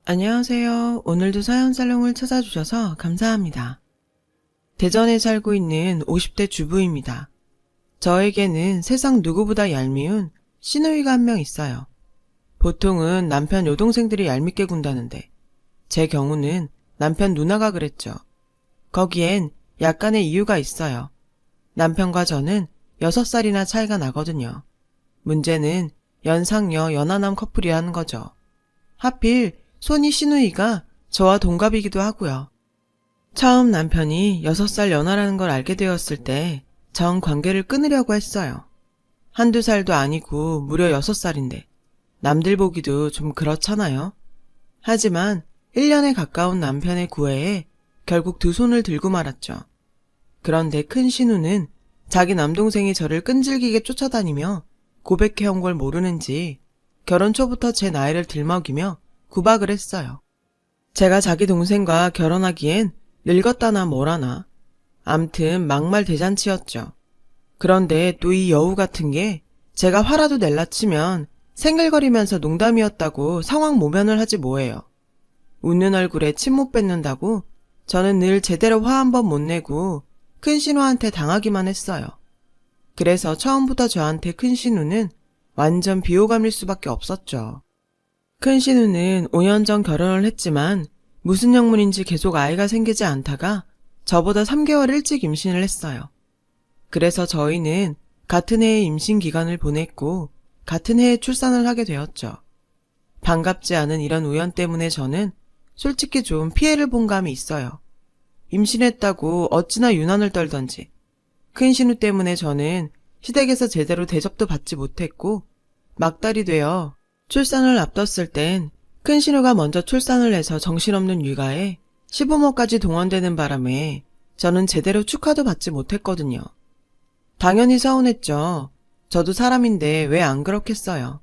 안녕하세요. 오늘도 사연살롱을 찾아주셔서 감사합니다. 대전에 살고 있는 50대 주부입니다. 저에게는 세상 누구보다 얄미운 시누이가 한 명 있어요. 보통은 남편 여동생들이 얄밉게 군다는데 제 경우는 남편 누나가 그랬죠. 거기엔 약간의 이유가 있어요. 남편과 저는 6살이나 차이가 나거든요. 문제는 연상녀 연하남 커플이라는 거죠. 하필 손이 시누이가 저와 동갑이기도 하고요. 처음 남편이 6살 연하라는 걸 알게 되었을 때 전 관계를 끊으려고 했어요. 한두 살도 아니고 무려 6살인데 남들 보기도 좀 그렇잖아요. 하지만 1년에 가까운 남편의 구애에 결국 두 손을 들고 말았죠. 그런데 큰 신우는 자기 남동생이 저를 끈질기게 쫓아다니며 고백해온 걸 모르는지 결혼 초부터 제 나이를 들먹이며 구박을 했어요. 제가 자기 동생과 결혼하기엔 늙었다나 뭐라나. 암튼 막말 대잔치였죠. 그런데 또 이 여우 같은 게 제가 화라도 낼라 치면 생글거리면서 농담이었다고 상황 모면을 하지 뭐예요. 웃는 얼굴에 침 못 뱉는다고 저는 늘 제대로 화 한 번 못 내고 큰 신우한테 당하기만 했어요. 그래서 처음부터 저한테 큰 신우는 완전 비호감일 수밖에 없었죠. 큰 신우는 5년 전 결혼을 했지만 무슨 영문인지 계속 아이가 생기지 않다가 저보다 3개월 일찍 임신을 했어요. 그래서 저희는 같은 해에 임신 기간을 보냈고 같은 해에 출산을 하게 되었죠. 반갑지 않은 이런 우연 때문에 저는 솔직히 좀 피해를 본 감이 있어요. 임신했다고 어찌나 유난을 떨던지. 큰 신우 때문에 저는 시댁에서 제대로 대접도 받지 못했고 막달이 되어 출산을 앞뒀을 땐 큰 신우가 먼저 출산을 해서 정신없는 육아에 시부모까지 동원되는 바람에 저는 제대로 축하도 받지 못했거든요. 당연히 서운했죠. 저도 사람인데 왜 안 그렇겠어요.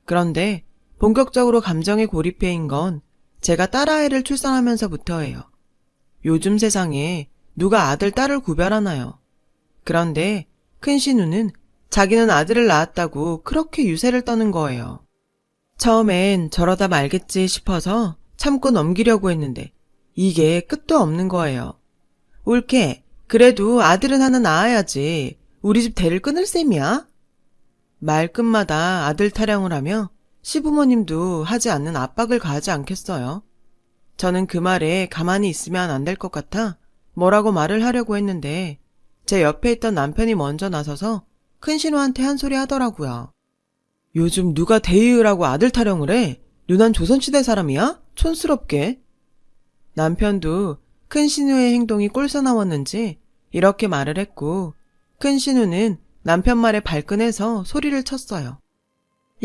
그런데 본격적으로 감정에 고립해인 건 제가 딸아이를 출산하면서부터예요. 요즘 세상에 누가 아들, 딸을 구별하나요? 그런데 큰 신우는 자기는 아들을 낳았다고 그렇게 유세를 떠는 거예요. 처음엔 저러다 말겠지 싶어서 참고 넘기려고 했는데 이게 끝도 없는 거예요. 옳게 그래도 아들은 하나 낳아야지. 우리 집 대를 끊을 셈이야? 말끝마다 아들 타령을 하며 시부모님도 하지 않는 압박을 가하지 않겠어요. 저는 그 말에 가만히 있으면 안 될 것 같아 뭐라고 말을 하려고 했는데 제 옆에 있던 남편이 먼저 나서서 큰 신우한테 한 소리 하더라고요. 요즘 누가 대의으라고 아들 타령을 해? 누난 조선시대 사람이야? 촌스럽게. 남편도 큰 신우의 행동이 꼴사나웠는지 이렇게 말을 했고 큰 신우는 남편 말에 발끈해서 소리를 쳤어요.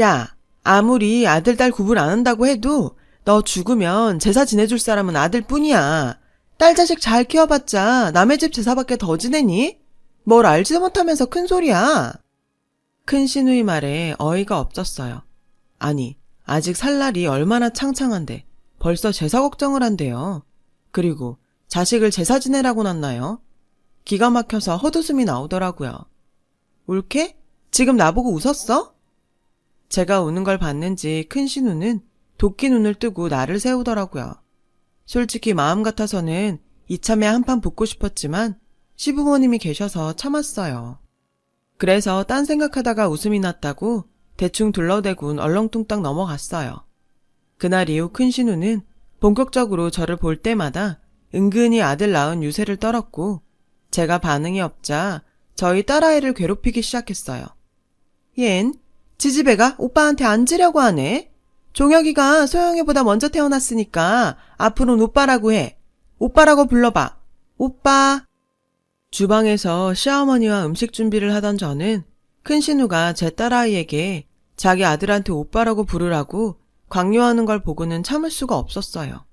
야, 아무리 아들 딸 구분 안 한다고 해도 너 죽으면 제사 지내줄 사람은 아들뿐이야. 딸 자식 잘 키워봤자 남의 집 제사밖에 더 지내니? 뭘 알지도 못하면서 큰 소리야. 큰 신우의 말에 어이가 없었어요. 아니, 아직 살 날이 얼마나 창창한데 벌써 제사 걱정을 한대요. 그리고 자식을 제사 지내라고 놨나요? 기가 막혀서 헛웃음이 나오더라고요. 옳게? 지금 나보고 웃었어? 제가 우는 걸 봤는지 큰 신우는 도끼 눈을 뜨고 나를 세우더라고요. 솔직히 마음 같아서는 이참에 한판 붙고 싶었지만 시부모님이 계셔서 참았어요. 그래서 딴 생각하다가 웃음이 났다고 대충 둘러대곤 얼렁뚱땅 넘어갔어요. 그날 이후 큰 신우는 본격적으로 저를 볼 때마다 은근히 아들 낳은 유세를 떨었고 제가 반응이 없자 저희 딸아이를 괴롭히기 시작했어요. 얜 지지배가 오빠한테 앉으려고 하네. 종혁이가 소영이보다 먼저 태어났으니까 앞으로는 오빠라고 해. 오빠라고 불러봐. 오빠. 주방에서 시어머니와 음식 준비를 하던 저는 큰 신우가 제 딸아이에게 자기 아들한테 오빠라고 부르라고 강요하는 걸 보고는 참을 수가 없었어요.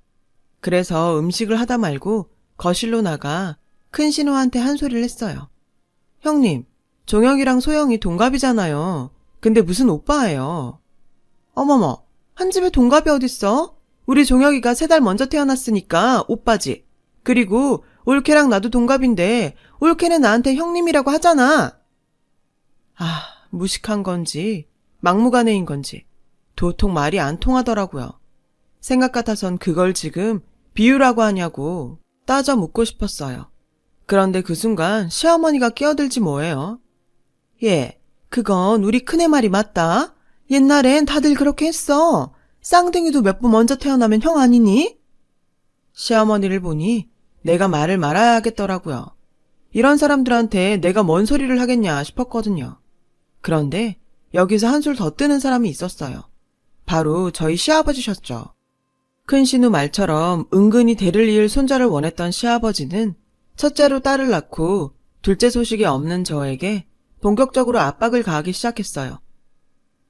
그래서 음식을 하다 말고 거실로 나가 큰 신우한테 한 소리를 했어요. 형님, 종혁이랑 소영이 동갑이잖아요. 근데 무슨 오빠예요. 어머머, 한 집에 동갑이 어딨어? 우리 종혁이가 3달 먼저 태어났으니까 오빠지. 그리고 올케랑 나도 동갑인데 올케는 나한테 형님이라고 하잖아. 아, 무식한 건지 막무가내인 건지 도통 말이 안 통하더라고요. 생각 같아선 그걸 지금 비유라고 하냐고 따져 묻고 싶었어요. 그런데 그 순간 시어머니가 끼어들지 뭐예요. 예, 그건 우리 큰애 말이 맞다. 옛날엔 다들 그렇게 했어. 쌍둥이도 몇 분 먼저 태어나면 형 아니니? 시어머니를 보니 내가 말을 말아야 하겠더라고요. 이런 사람들한테 내가 뭔 소리를 하겠냐 싶었거든요. 그런데 여기서 한술 더 뜨는 사람이 있었어요. 바로 저희 시아버지셨죠. 큰 신우 말처럼 은근히 대를 이을 손자를 원했던 시아버지는 첫째로 딸을 낳고 둘째 소식이 없는 저에게 본격적으로 압박을 가하기 시작했어요.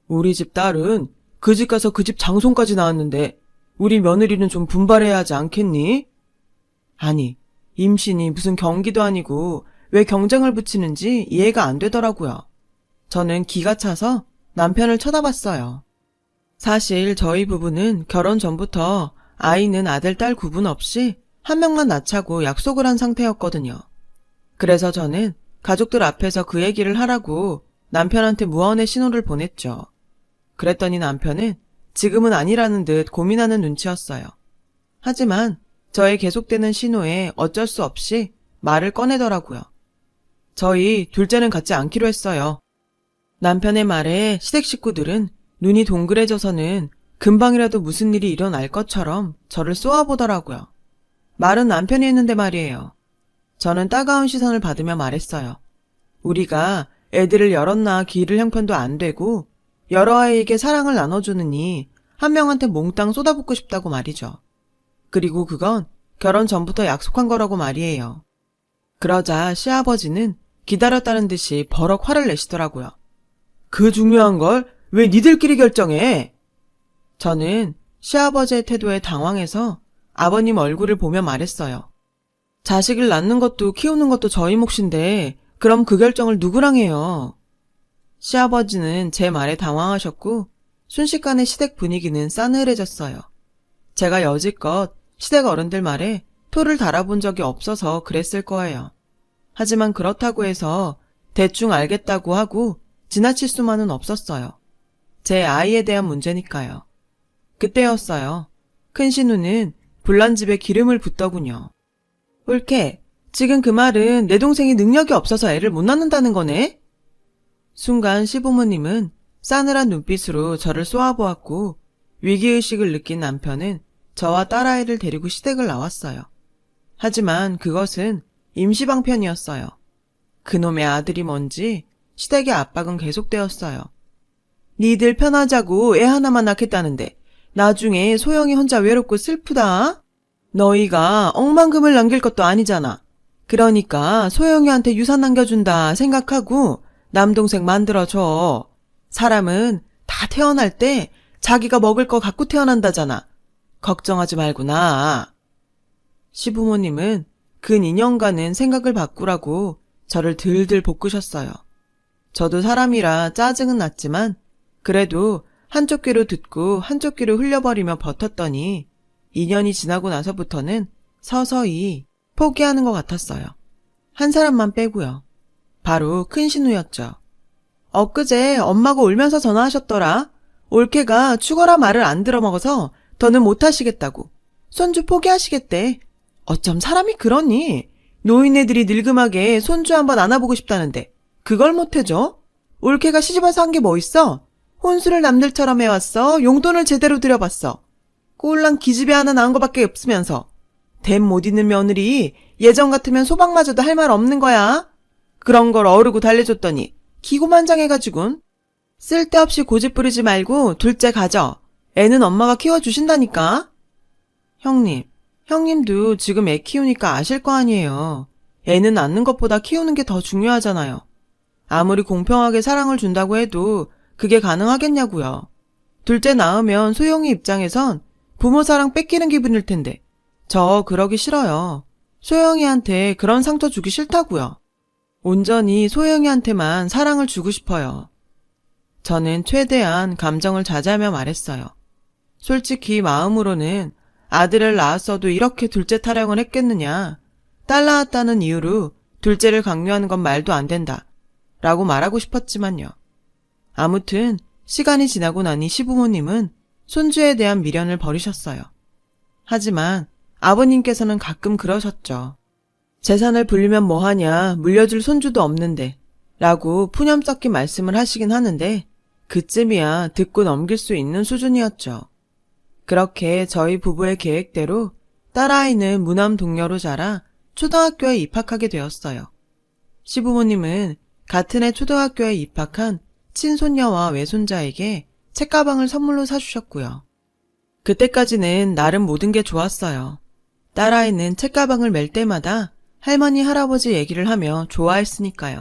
우리 집 딸은 그 집 가서 그 집 장손까지 낳았는데 우리 며느리는 좀 분발해야 하지 않겠니? 아니, 임신이 무슨 경기도 아니고 왜 경쟁을 붙이는지 이해가 안 되더라고요. 저는 기가 차서 남편을 쳐다봤어요. 사실 저희 부부는 결혼 전부터 아이는 아들, 딸 구분 없이 한 명만 낳자고 약속을 한 상태였거든요. 그래서 저는 가족들 앞에서 그 얘기를 하라고 남편한테 무언의 신호를 보냈죠. 그랬더니 남편은 지금은 아니라는 듯 고민하는 눈치였어요. 하지만 저의 계속되는 신호에 어쩔 수 없이 말을 꺼내더라고요. 저희 둘째는 갖지 않기로 했어요. 남편의 말에 시댁 식구들은 눈이 동그래져서는 금방이라도 무슨 일이 일어날 것처럼 저를 쏘아보더라고요. 말은 남편이 했는데 말이에요. 저는 따가운 시선을 받으며 말했어요. 우리가 애들을 여럿 낳아 기를 형편도 안 되고 여러 아이에게 사랑을 나눠주느니 한 명한테 몽땅 쏟아붓고 싶다고 말이죠. 그리고 그건 결혼 전부터 약속한 거라고 말이에요. 그러자 시아버지는 기다렸다는 듯이 버럭 화를 내시더라고요. 그 중요한 걸 왜 니들끼리 결정해? 저는 시아버지의 태도에 당황해서 아버님 얼굴을 보며 말했어요. 자식을 낳는 것도 키우는 것도 저희 몫인데 그럼 그 결정을 누구랑 해요? 시아버지는 제 말에 당황하셨고 순식간에 시댁 분위기는 싸늘해졌어요. 제가 여지껏 시댁 어른들 말에 토를 달아본 적이 없어서 그랬을 거예요. 하지만 그렇다고 해서 대충 알겠다고 하고 지나칠 수만은 없었어요. 제 아이에 대한 문제니까요. 그때였어요. 큰 신우는 불난 집에 기름을 붓더군요. 올케, 지금 그 말은 내 동생이 능력이 없어서 애를 못 낳는다는 거네? 순간 시부모님은 싸늘한 눈빛으로 저를 쏘아보았고 위기의식을 느낀 남편은 저와 딸아이를 데리고 시댁을 나왔어요. 하지만 그것은 임시방편이었어요. 그놈의 아들이 뭔지 시댁의 압박은 계속되었어요. 니들 편하자고 애 하나만 낳겠다는데 나중에 소영이 혼자 외롭고 슬프다. 너희가 억만금을 남길 것도 아니잖아. 그러니까 소영이한테 유산 남겨준다 생각하고 남동생 만들어줘. 사람은 다 태어날 때 자기가 먹을 거 갖고 태어난다잖아. 걱정하지 말고 나. 시부모님은 근 2년간은 생각을 바꾸라고 저를 들들 볶으셨어요. 저도 사람이라 짜증은 났지만 그래도 한쪽 귀로 듣고 한쪽 귀로 흘려버리며 버텼더니 2년이 지나고 나서부터는 서서히 포기하는 것 같았어요. 한 사람만 빼고요. 바로 큰 신우였죠. 엊그제 엄마가 울면서 전화하셨더라. 올케가 죽어라 말을 안 들어먹어서 더는 못하시겠다고. 손주 포기하시겠대. 어쩜 사람이 그러니? 노인네들이 늙음하게 손주 한번 안아보고 싶다는데 그걸 못해줘? 올케가 시집와서 한 게 뭐 있어? 혼수를 남들처럼 해왔어. 용돈을 제대로 들여봤어. 꼴랑 기집애 하나 낳은 거밖에 없으면서. 댐 못 있는 며느리 예전 같으면 소방 맞아도 할 말 없는 거야. 그런 걸 어르고 달래줬더니 기고만장해가지군. 쓸데없이 고집 부리지 말고 둘째 가져. 애는 엄마가 키워주신다니까. 형님도 지금 애 키우니까 아실 거 아니에요. 애는 낳는 것보다 키우는 게 더 중요하잖아요. 아무리 공평하게 사랑을 준다고 해도 그게 가능하겠냐고요. 둘째 낳으면 소영이 입장에선 부모 사랑 뺏기는 기분일 텐데 저 그러기 싫어요. 소영이한테 그런 상처 주기 싫다고요. 온전히 소영이한테만 사랑을 주고 싶어요. 저는 최대한 감정을 자제하며 말했어요. 솔직히 마음으로는 아들을 낳았어도 이렇게 둘째 타령을 했겠느냐. 딸 낳았다는 이유로 둘째를 강요하는 건 말도 안 된다. 라고 말하고 싶었지만요. 아무튼 시간이 지나고 나니 시부모님은 손주에 대한 미련을 버리셨어요. 하지만 아버님께서는 가끔 그러셨죠. 재산을 불리면 뭐하냐, 물려줄 손주도 없는데 라고 푸념 섞인 말씀을 하시긴 하는데 그쯤이야 듣고 넘길 수 있는 수준이었죠. 그렇게 저희 부부의 계획대로 딸아이는 무남 동료로 자라 초등학교에 입학하게 되었어요. 시부모님은 같은 해 초등학교에 입학한 친손녀와 외손자에게 책가방을 선물로 사주셨고요. 그때까지는 나름 모든 게 좋았어요. 딸아이는 책가방을 맬 때마다 할머니, 할아버지 얘기를 하며 좋아했으니까요.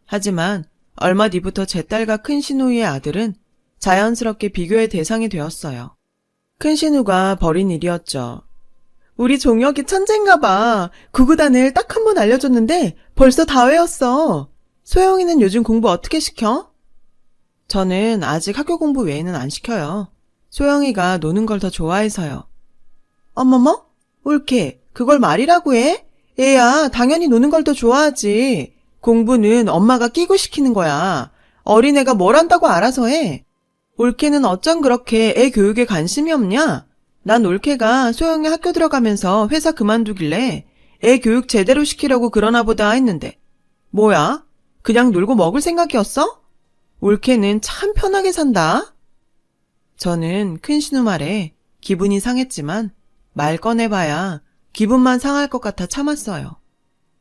하지만 얼마 뒤부터 제 딸과 큰 신우의 아들은 자연스럽게 비교의 대상이 되었어요. 큰 신우가 벌인 일이었죠. 우리 종혁이 천재인가 봐. 구구단을 딱 한 번 알려줬는데 벌써 다 외웠어. 소영이는 요즘 공부 어떻게 시켜? 저는 아직 학교 공부 외에는 안 시켜요. 소영이가 노는 걸 더 좋아해서요. 어머머? 옳게 그걸 말이라고 해? 애야 당연히 노는 걸 더 좋아하지. 공부는 엄마가 끼고 시키는 거야. 어린애가 뭘 한다고 알아서 해. 올케는 어쩜 그렇게 애 교육에 관심이 없냐? 난 올케가 소영이 학교 들어가면서 회사 그만두길래 애 교육 제대로 시키려고 그러나 보다 했는데 뭐야? 그냥 놀고 먹을 생각이었어? 올케는 참 편하게 산다. 저는 큰 신우 말에 기분이 상했지만 말 꺼내봐야 기분만 상할 것 같아 참았어요.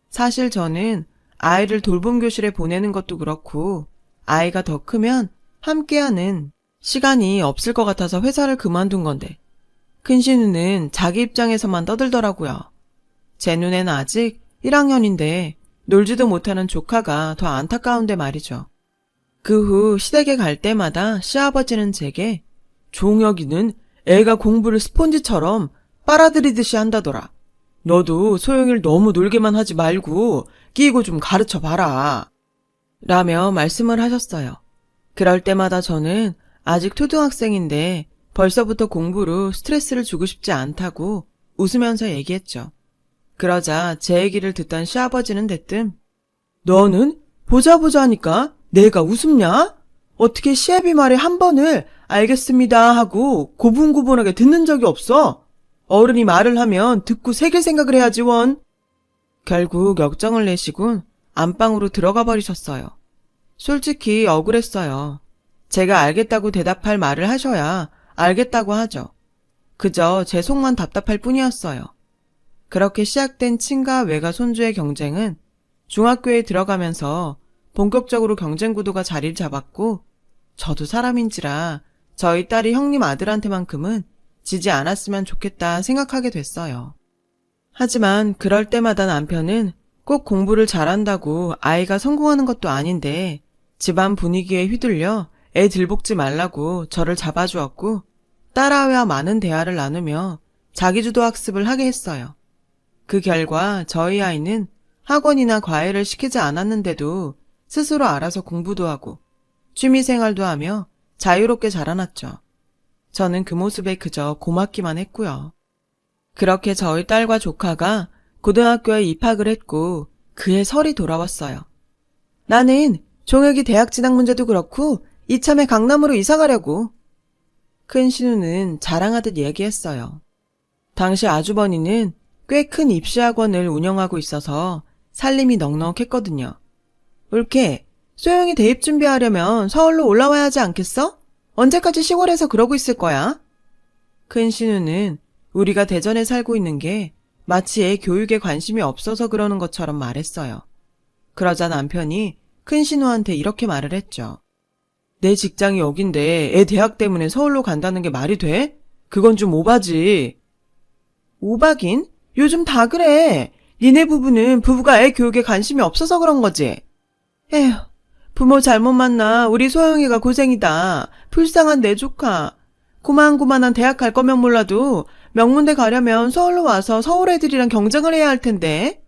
사실 저는 아이를 돌봄 교실에 보내는 것도 그렇고 아이가 더 크면 함께하는 시간이 없을 것 같아서 회사를 그만둔 건데 큰 신우는 자기 입장에서만 떠들더라고요. 제 눈엔 아직 1학년인데 놀지도 못하는 조카가 더 안타까운데 말이죠. 그 후 시댁에 갈 때마다 시아버지는 제게 종혁이는 애가 공부를 스폰지처럼 빨아들이듯이 한다더라. 너도 소영이를 너무 놀게만 하지 말고 끼고 좀 가르쳐봐라. 라며 말씀을 하셨어요. 그럴 때마다 저는 아직 초등학생인데 벌써부터 공부로 스트레스를 주고 싶지 않다고 웃으면서 얘기했죠. 그러자 제 얘기를 듣던 시아버지는 대뜸 너는 보자 하니까 내가 웃음냐? 어떻게 시애비 말에 한 번을 알겠습니다 하고 고분고분하게 듣는 적이 없어? 어른이 말을 하면 듣고 새길 생각을 해야지 원. 결국 역정을 내시곤 안방으로 들어가 버리셨어요. 솔직히 억울했어요. 제가 알겠다고 대답할 말을 하셔야 알겠다고 하죠. 그저 제 속만 답답할 뿐이었어요. 그렇게 시작된 친가 외가 손주의 경쟁은 중학교에 들어가면서 본격적으로 경쟁 구도가 자리를 잡았고 저도 사람인지라 저희 딸이 형님 아들한테만큼은 지지 않았으면 좋겠다 생각하게 됐어요. 하지만 그럴 때마다 남편은 꼭 공부를 잘한다고 아이가 성공하는 것도 아닌데 집안 분위기에 휘둘려 애 들볶지 말라고 저를 잡아주었고 딸아이와 많은 대화를 나누며 자기주도 학습을 하게 했어요. 그 결과 저희 아이는 학원이나 과외를 시키지 않았는데도 스스로 알아서 공부도 하고 취미생활도 하며 자유롭게 자라났죠. 저는 그 모습에 그저 고맙기만 했고요. 그렇게 저희 딸과 조카가 고등학교에 입학을 했고 그해 설이 돌아왔어요. 나는 종혁이 대학 진학 문제도 그렇고 이참에 강남으로 이사 가려고. 큰 신우는 자랑하듯 얘기했어요. 당시 아주버니는 꽤 큰 입시학원을 운영하고 있어서 살림이 넉넉했거든요. 옳게 소영이 대입 준비하려면 서울로 올라와야 하지 않겠어? 언제까지 시골에서 그러고 있을 거야? 큰 신우는 우리가 대전에 살고 있는 게 마치 애 교육에 관심이 없어서 그러는 것처럼 말했어요. 그러자 남편이 큰 신우한테 이렇게 말을 했죠. 내 직장이 여긴데 애 대학 때문에 서울로 간다는 게 말이 돼? 그건 좀 오바지. 오바긴? 요즘 다 그래. 니네 부부는 부부가 애 교육에 관심이 없어서 그런 거지. 에휴, 부모 잘못 만나 우리 소영이가 고생이다. 불쌍한 내 조카. 고만고만한 대학 갈 거면 몰라도 명문대 가려면 서울로 와서 서울 애들이랑 경쟁을 해야 할 텐데.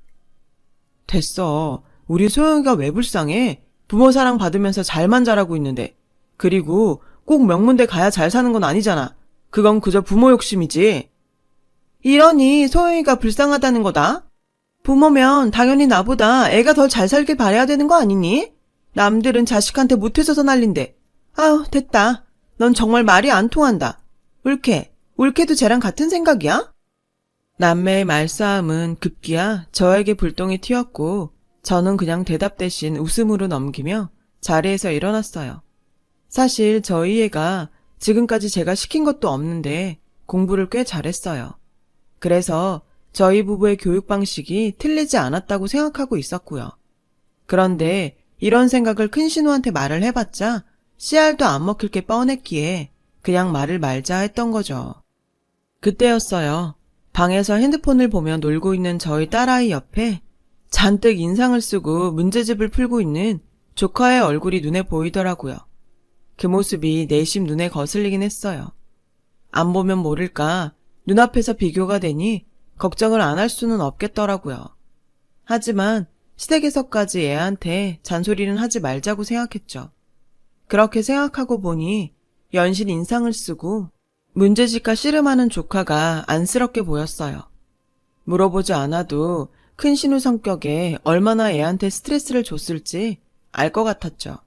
됐어. 우리 소영이가 왜 불쌍해? 부모 사랑 받으면서 잘만 자라고 있는데. 그리고 꼭 명문대 가야 잘 사는 건 아니잖아. 그건 그저 부모 욕심이지. 이러니 소영이가 불쌍하다는 거다. 부모면 당연히 나보다 애가 더 잘 살길 바라야 되는 거 아니니? 남들은 자식한테 못해줘서 난린데. 아우 됐다. 넌 정말 말이 안 통한다. 올케도 쟤랑 같은 생각이야? 남매의 말싸움은 급기야 저에게 불똥이 튀었고 저는 그냥 대답 대신 웃음으로 넘기며 자리에서 일어났어요. 사실 저희 애가 지금까지 제가 시킨 것도 없는데 공부를 꽤 잘했어요. 그래서 저희 부부의 교육 방식이 틀리지 않았다고 생각하고 있었고요. 그런데 이런 생각을 큰 신우한테 말을 해봤자 씨알도 안 먹힐 게 뻔했기에 그냥 말을 말자 했던 거죠. 그때였어요. 방에서 핸드폰을 보며 놀고 있는 저희 딸아이 옆에 잔뜩 인상을 쓰고 문제집을 풀고 있는 조카의 얼굴이 눈에 보이더라고요. 그 모습이 내심 눈에 거슬리긴 했어요. 안 보면 모를까 눈앞에서 비교가 되니 걱정을 안 할 수는 없겠더라고요. 하지만 시댁에서까지 애한테 잔소리는 하지 말자고 생각했죠. 그렇게 생각하고 보니 연신 인상을 쓰고 문제집과 씨름하는 조카가 안쓰럽게 보였어요. 물어보지 않아도 큰 신우 성격에 얼마나 애한테 스트레스를 줬을지 알 것 같았죠.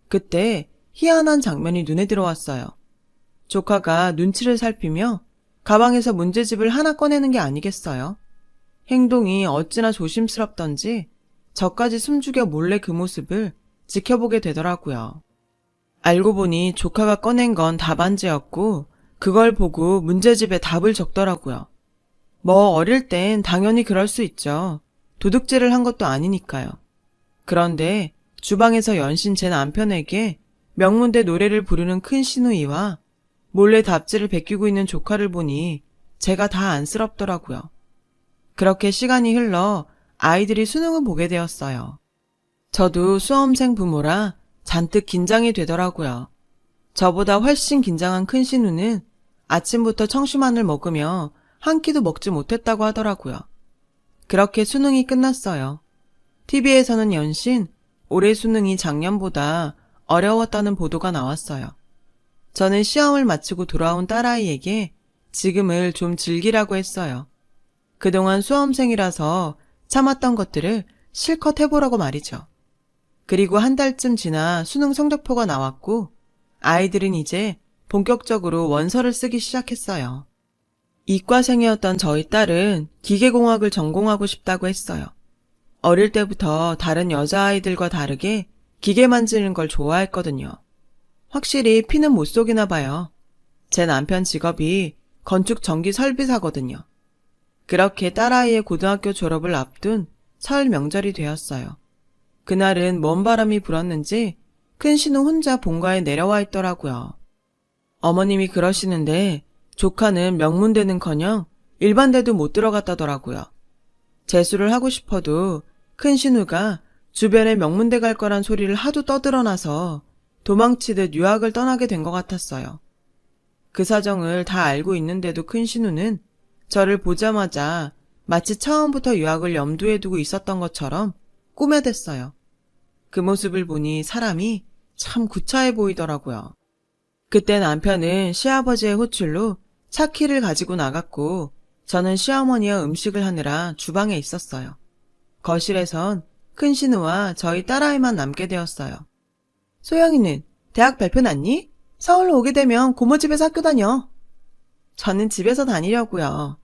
그때 희한한 장면이 눈에 들어왔어요. 조카가 눈치를 살피며 가방에서 문제집을 하나 꺼내는 게 아니겠어요? 행동이 어찌나 조심스럽던지 저까지 숨죽여 몰래 그 모습을 지켜보게 되더라고요. 알고 보니 조카가 꺼낸 건 답안지였고 그걸 보고 문제집에 답을 적더라고요. 뭐 어릴 땐 당연히 그럴 수 있죠. 도둑질을 한 것도 아니니까요. 그런데 주방에서 연신 제 남편에게 명문대 노래를 부르는 큰 시누이와 몰래 답지를 베끼고 있는 조카를 보니 제가 다 안쓰럽더라고요. 그렇게 시간이 흘러 아이들이 수능을 보게 되었어요. 저도 수험생 부모라 잔뜩 긴장이 되더라고요. 저보다 훨씬 긴장한 큰 신우는 아침부터 청심환을 먹으며 한 끼도 먹지 못했다고 하더라고요. 그렇게 수능이 끝났어요. TV에서는 연신 올해 수능이 작년보다 어려웠다는 보도가 나왔어요. 저는 시험을 마치고 돌아온 딸아이에게 지금을 좀 즐기라고 했어요. 그동안 수험생이라서 참았던 것들을 실컷 해보라고 말이죠. 그리고 한 달쯤 지나 수능 성적표가 나왔고 아이들은 이제 본격적으로 원서를 쓰기 시작했어요. 이과생이었던 저희 딸은 기계공학을 전공하고 싶다고 했어요. 어릴 때부터 다른 여자아이들과 다르게 기계 만지는 걸 좋아했거든요. 확실히 피는 못 속이나 봐요. 제 남편 직업이 건축 전기 설비사거든요. 그렇게 딸아이의 고등학교 졸업을 앞둔 설 명절이 되었어요. 그날은 먼 바람이 불었는지 큰 신우 혼자 본가에 내려와 있더라고요. 어머님이 그러시는데 조카는 명문대는커녕 일반대도 못 들어갔다더라고요. 재수를 하고 싶어도 큰 신우가 주변에 명문대 갈 거란 소리를 하도 떠들어놔서 도망치듯 유학을 떠나게 된 것 같았어요. 그 사정을 다 알고 있는데도 큰 신우는 저를 보자마자 마치 처음부터 유학을 염두에 두고 있었던 것처럼 꾸며댔어요. 그 모습을 보니 사람이 참 구차해 보이더라고요. 그때 남편은 시아버지의 호출로 차 키를 가지고 나갔고 저는 시어머니와 음식을 하느라 주방에 있었어요. 거실에선 큰 신우와 저희 딸아이만 남게 되었어요. 소영이는 대학 발표 났니? 서울로 오게 되면 고모 집에서 학교 다녀. 저는 집에서 다니려고요.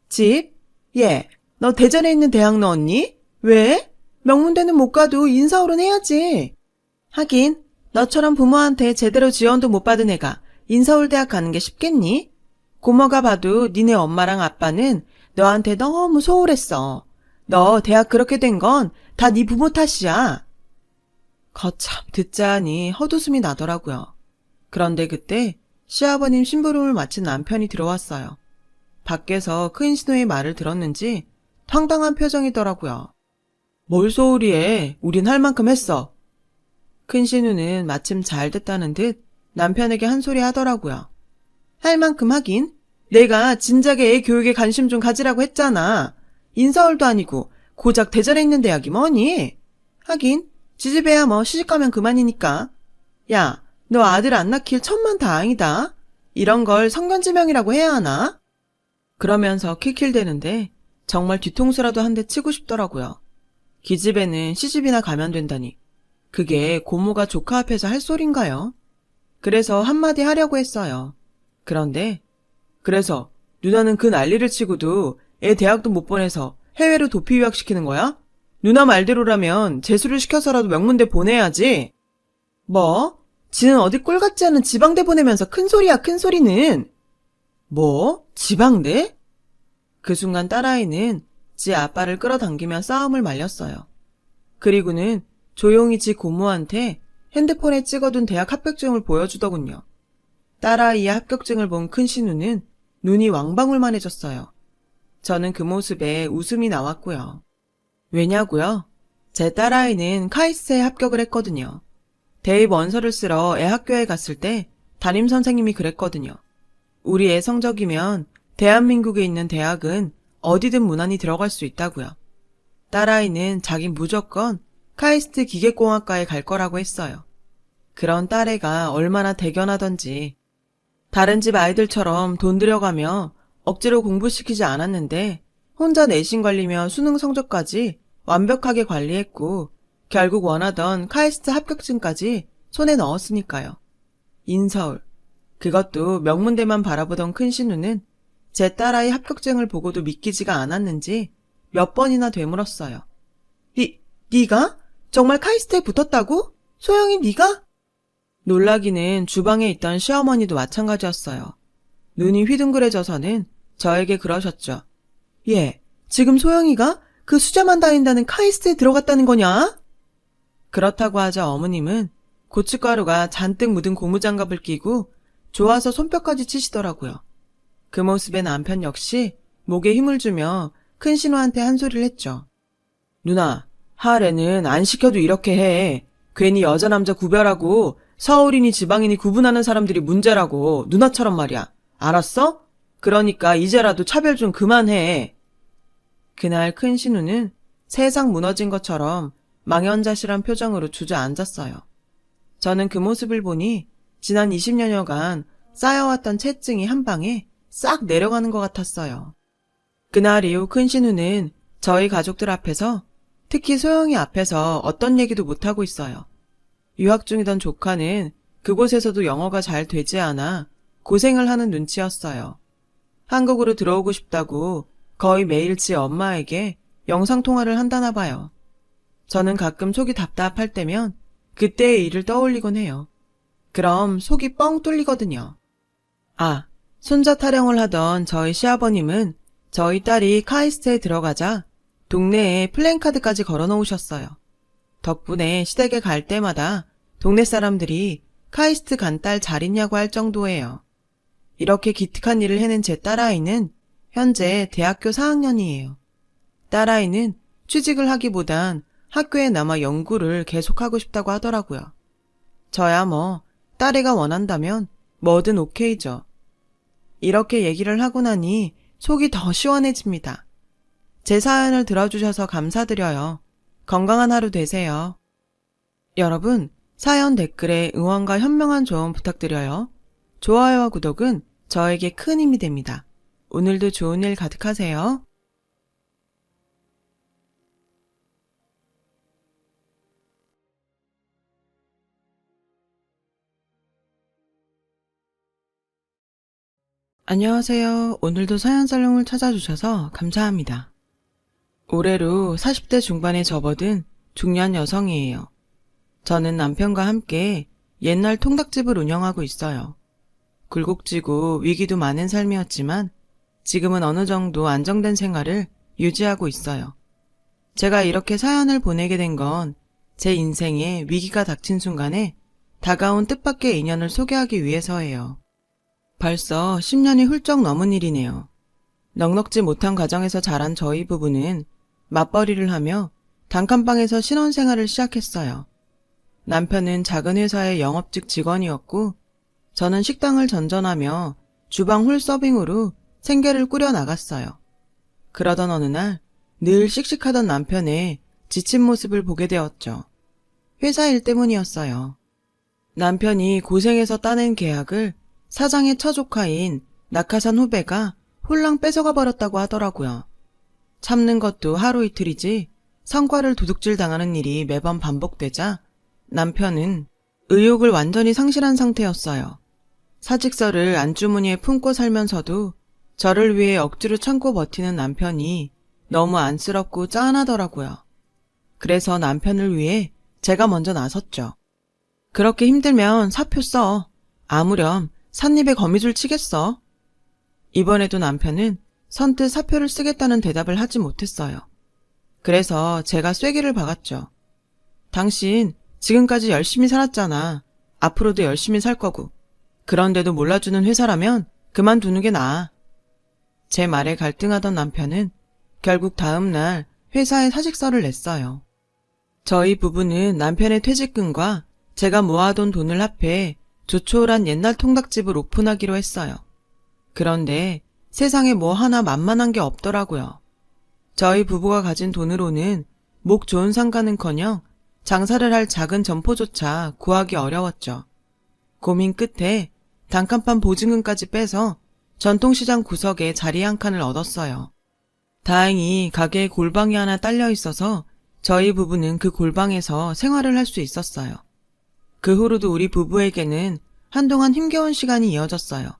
집? 예, 너 대전에 있는 대학 넣었니? 왜? 명문대는 못 가도 인서울은 해야지. 하긴 너처럼 부모한테 제대로 지원도 못 받은 애가 인서울대학 가는 게 쉽겠니? 고모가 봐도 니네 엄마랑 아빠는 너한테 너무 소홀했어. 너 대학 그렇게 된 건 다 네 부모 탓이야. 거참 듣자 하니 헛웃음이 나더라고요. 그런데 그때 시아버님 심부름을 마친 남편이 들어왔어요. 밖에서 큰 신우의 말을 들었는지 황당한 표정이더라고요. 뭘 소홀히 해. 우린 할 만큼 했어. 큰 신우는 마침 잘 됐다는 듯 남편에게 한 소리 하더라고요. 할 만큼 하긴. 내가 진작에 애 교육에 관심 좀 가지라고 했잖아. 인서울도 아니고 고작 대전에 있는 대학이 뭐니? 하긴 지집애야 뭐 시집가면 그만이니까. 야, 너 아들 안 낳길 천만 다행이다. 이런 걸 성견지명이라고 해야 하나? 그러면서 킬킬대는데 정말 뒤통수라도 한 대 치고 싶더라고요. 기집애는 시집이나 가면 된다니. 그게 고모가 조카 앞에서 할 소린가요? 그래서 한마디 하려고 했어요. 그런데 그래서 누나는 그 난리를 치고도 애 대학도 못 보내서 해외로 도피 유학시키는 거야? 누나 말대로라면 재수를 시켜서라도 명문대 보내야지. 뭐? 지는 어디 꼴 같지 않은 지방대 보내면서 큰 소리야, 큰 소리는. 뭐? 지방대? 그 순간 딸아이는 지 아빠를 끌어당기며 싸움을 말렸어요. 그리고는 조용히 지 고모한테 핸드폰에 찍어둔 대학 합격증을 보여주더군요. 딸아이의 합격증을 본 큰 신우는 눈이 왕방울만해졌어요. 저는 그 모습에 웃음이 나왔고요. 왜냐고요? 제 딸아이는 카이스트에 합격을 했거든요. 대입 원서를 쓰러 애 학교에 갔을 때 담임선생님이 그랬거든요. 우리 애 성적이면 대한민국에 있는 대학은 어디든 무난히 들어갈 수 있다고요. 딸아이는 자긴 무조건 카이스트 기계공학과에 갈 거라고 했어요. 그런 딸애가 얼마나 대견하던지. 다른 집 아이들처럼 돈 들여가며 억지로 공부시키지 않았는데 혼자 내신 관리며 수능 성적까지 완벽하게 관리했고 결국 원하던 카이스트 합격증까지 손에 넣었으니까요. 인서울, 그것도 명문대만 바라보던 큰 신우는 제 딸아이 합격증을 보고도 믿기지가 않았는지 몇 번이나 되물었어요. 네가? 정말 카이스트에 붙었다고? 소영이 네가? 놀라기는 주방에 있던 시어머니도 마찬가지였어요. 눈이 휘둥그레져서는 저에게 그러셨죠. 얘, 지금 소영이가 그 수자만 다닌다는 카이스트에 들어갔다는 거냐? 그렇다고 하자 어머님은 고춧가루가 잔뜩 묻은 고무장갑을 끼고 좋아서 손뼉까지 치시더라고요. 그 모습에 남편 역시 목에 힘을 주며 큰 신우한테 한 소리를 했죠. 누나, 하을에는 안 시켜도 이렇게 해. 괜히 여자 남자 구별하고 서울이니 지방이니 구분하는 사람들이 문제라고. 누나처럼 말이야. 알았어? 그러니까 이제라도 차별 좀 그만해. 그날 큰 신우는 세상 무너진 것처럼 망연자실한 표정으로 주저앉았어요. 저는 그 모습을 보니 지난 20년여간 쌓여왔던 채증이 한 방에 싹 내려가는 것 같았어요. 그날 이후 큰 신우는 저희 가족들 앞에서, 특히 소영이 앞에서 어떤 얘기도 못하고 있어요. 유학 중이던 조카는 그곳에서도 영어가 잘 되지 않아 고생을 하는 눈치였어요. 한국으로 들어오고 싶다고 거의 매일 지 엄마에게 영상통화를 한다나 봐요. 저는 가끔 속이 답답할 때면 그때의 일을 떠올리곤 해요. 그럼 속이 뻥 뚫리거든요. 아, 손자 타령을 하던 저희 시아버님은 저희 딸이 카이스트에 들어가자 동네에 플랜카드까지 걸어놓으셨어요. 덕분에 시댁에 갈 때마다 동네 사람들이 카이스트 간 딸 잘 있냐고 할 정도예요. 이렇게 기특한 일을 해낸 제 딸아이는 현재 대학교 4학년이에요. 딸아이는 취직을 하기보단 학교에 남아 연구를 계속하고 싶다고 하더라고요. 저야 뭐 딸애가 원한다면 뭐든 오케이죠. 이렇게 얘기를 하고 나니 속이 더 시원해집니다. 제 사연을 들어주셔서 감사드려요. 건강한 하루 되세요. 여러분, 사연 댓글에 응원과 현명한 조언 부탁드려요. 좋아요와 구독은 저에게 큰 힘이 됩니다. 오늘도 좋은 일 가득하세요. 안녕하세요. 오늘도 사연 살롱을 찾아주셔서 감사합니다. 올해로 40대 중반에 접어든 중년 여성이에요. 저는 남편과 함께 옛날 통닭집을 운영하고 있어요. 굴곡지고 위기도 많은 삶이었지만 지금은 어느 정도 안정된 생활을 유지하고 있어요. 제가 이렇게 사연을 보내게 된 건 제 인생에 위기가 닥친 순간에 다가온 뜻밖의 인연을 소개하기 위해서예요. 벌써 10년이 훌쩍 넘은 일이네요. 넉넉지 못한 가정에서 자란 저희 부부는 맞벌이를 하며 단칸방에서 신혼생활을 시작했어요. 남편은 작은 회사의 영업직 직원이었고 저는 식당을 전전하며 주방 홀 서빙으로 생계를 꾸려나갔어요. 그러던 어느 날 늘 씩씩하던 남편의 지친 모습을 보게 되었죠. 회사 일 때문이었어요. 남편이 고생해서 따낸 계약을 사장의 처조카인 낙하산 후배가 홀랑 뺏어가 버렸다고 하더라고요. 참는 것도 하루 이틀이지 성과를 도둑질 당하는 일이 매번 반복되자 남편은 의욕을 완전히 상실한 상태였어요. 사직서를 안주머니에 품고 살면서도 저를 위해 억지로 참고 버티는 남편이 너무 안쓰럽고 짠하더라고요. 그래서 남편을 위해 제가 먼저 나섰죠. 그렇게 힘들면 사표 써. 아무렴 삿입에 거미줄 치겠어. 이번에도 남편은 선뜻 사표를 쓰겠다는 대답을 하지 못했어요. 그래서 제가 쐐기를 박았죠. 당신 지금까지 열심히 살았잖아. 앞으로도 열심히 살 거고. 그런데도 몰라주는 회사라면 그만두는 게 나아. 제 말에 갈등하던 남편은 결국 다음 날 회사에 사직서를 냈어요. 저희 부부는 남편의 퇴직금과 제가 모아둔 돈을 합해 조촐한 옛날 통닭집을 오픈하기로 했어요. 그런데 세상에 뭐 하나 만만한 게 없더라고요. 저희 부부가 가진 돈으로는 목 좋은 상가는커녕 장사를 할 작은 점포조차 구하기 어려웠죠. 고민 끝에 단칸판 보증금까지 빼서 전통시장 구석에 자리 한 칸을 얻었어요. 다행히 가게에 골방이 하나 딸려 있어서 저희 부부는 그 골방에서 생활을 할 수 있었어요. 그 후로도 우리 부부에게는 한동안 힘겨운 시간이 이어졌어요.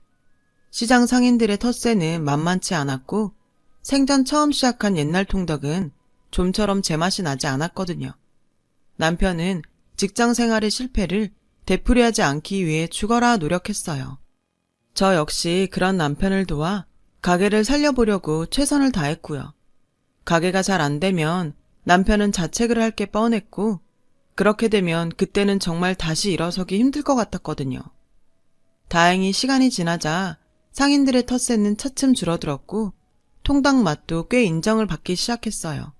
시장 상인들의 텃세는 만만치 않았고 생전 처음 시작한 옛날 통닭은 좀처럼 제맛이 나지 않았거든요. 남편은 직장 생활의 실패를 되풀이하지 않기 위해 죽어라 노력했어요. 저 역시 그런 남편을 도와 가게를 살려보려고 최선을 다했고요. 가게가 잘 안 되면 남편은 자책을 할 게 뻔했고 그렇게 되면 그때는 정말 다시 일어서기 힘들 것 같았거든요. 다행히 시간이 지나자 상인들의 텃세는 차츰 줄어들었고 통닭 맛도 꽤 인정을 받기 시작했어요.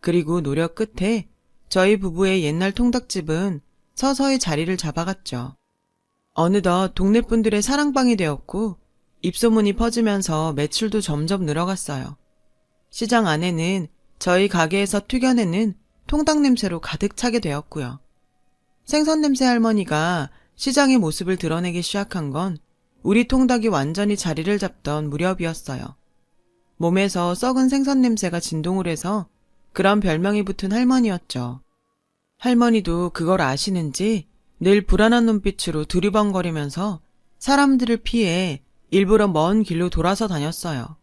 그리고 노력 끝에 저희 부부의 옛날 통닭집은 서서히 자리를 잡아갔죠. 어느덧 동네 분들의 사랑방이 되었고 입소문이 퍼지면서 매출도 점점 늘어갔어요. 시장 안에는 저희 가게에서 튀겨내는 통닭 냄새로 가득 차게 되었고요. 생선 냄새 할머니가 시장의 모습을 드러내기 시작한 건 우리 통닭이 완전히 자리를 잡던 무렵이었어요. 몸에서 썩은 생선 냄새가 진동을 해서 그런 별명이 붙은 할머니였죠. 할머니도 그걸 아시는지 늘 불안한 눈빛으로 두리번거리면서 사람들을 피해 일부러 먼 길로 돌아서 다녔어요.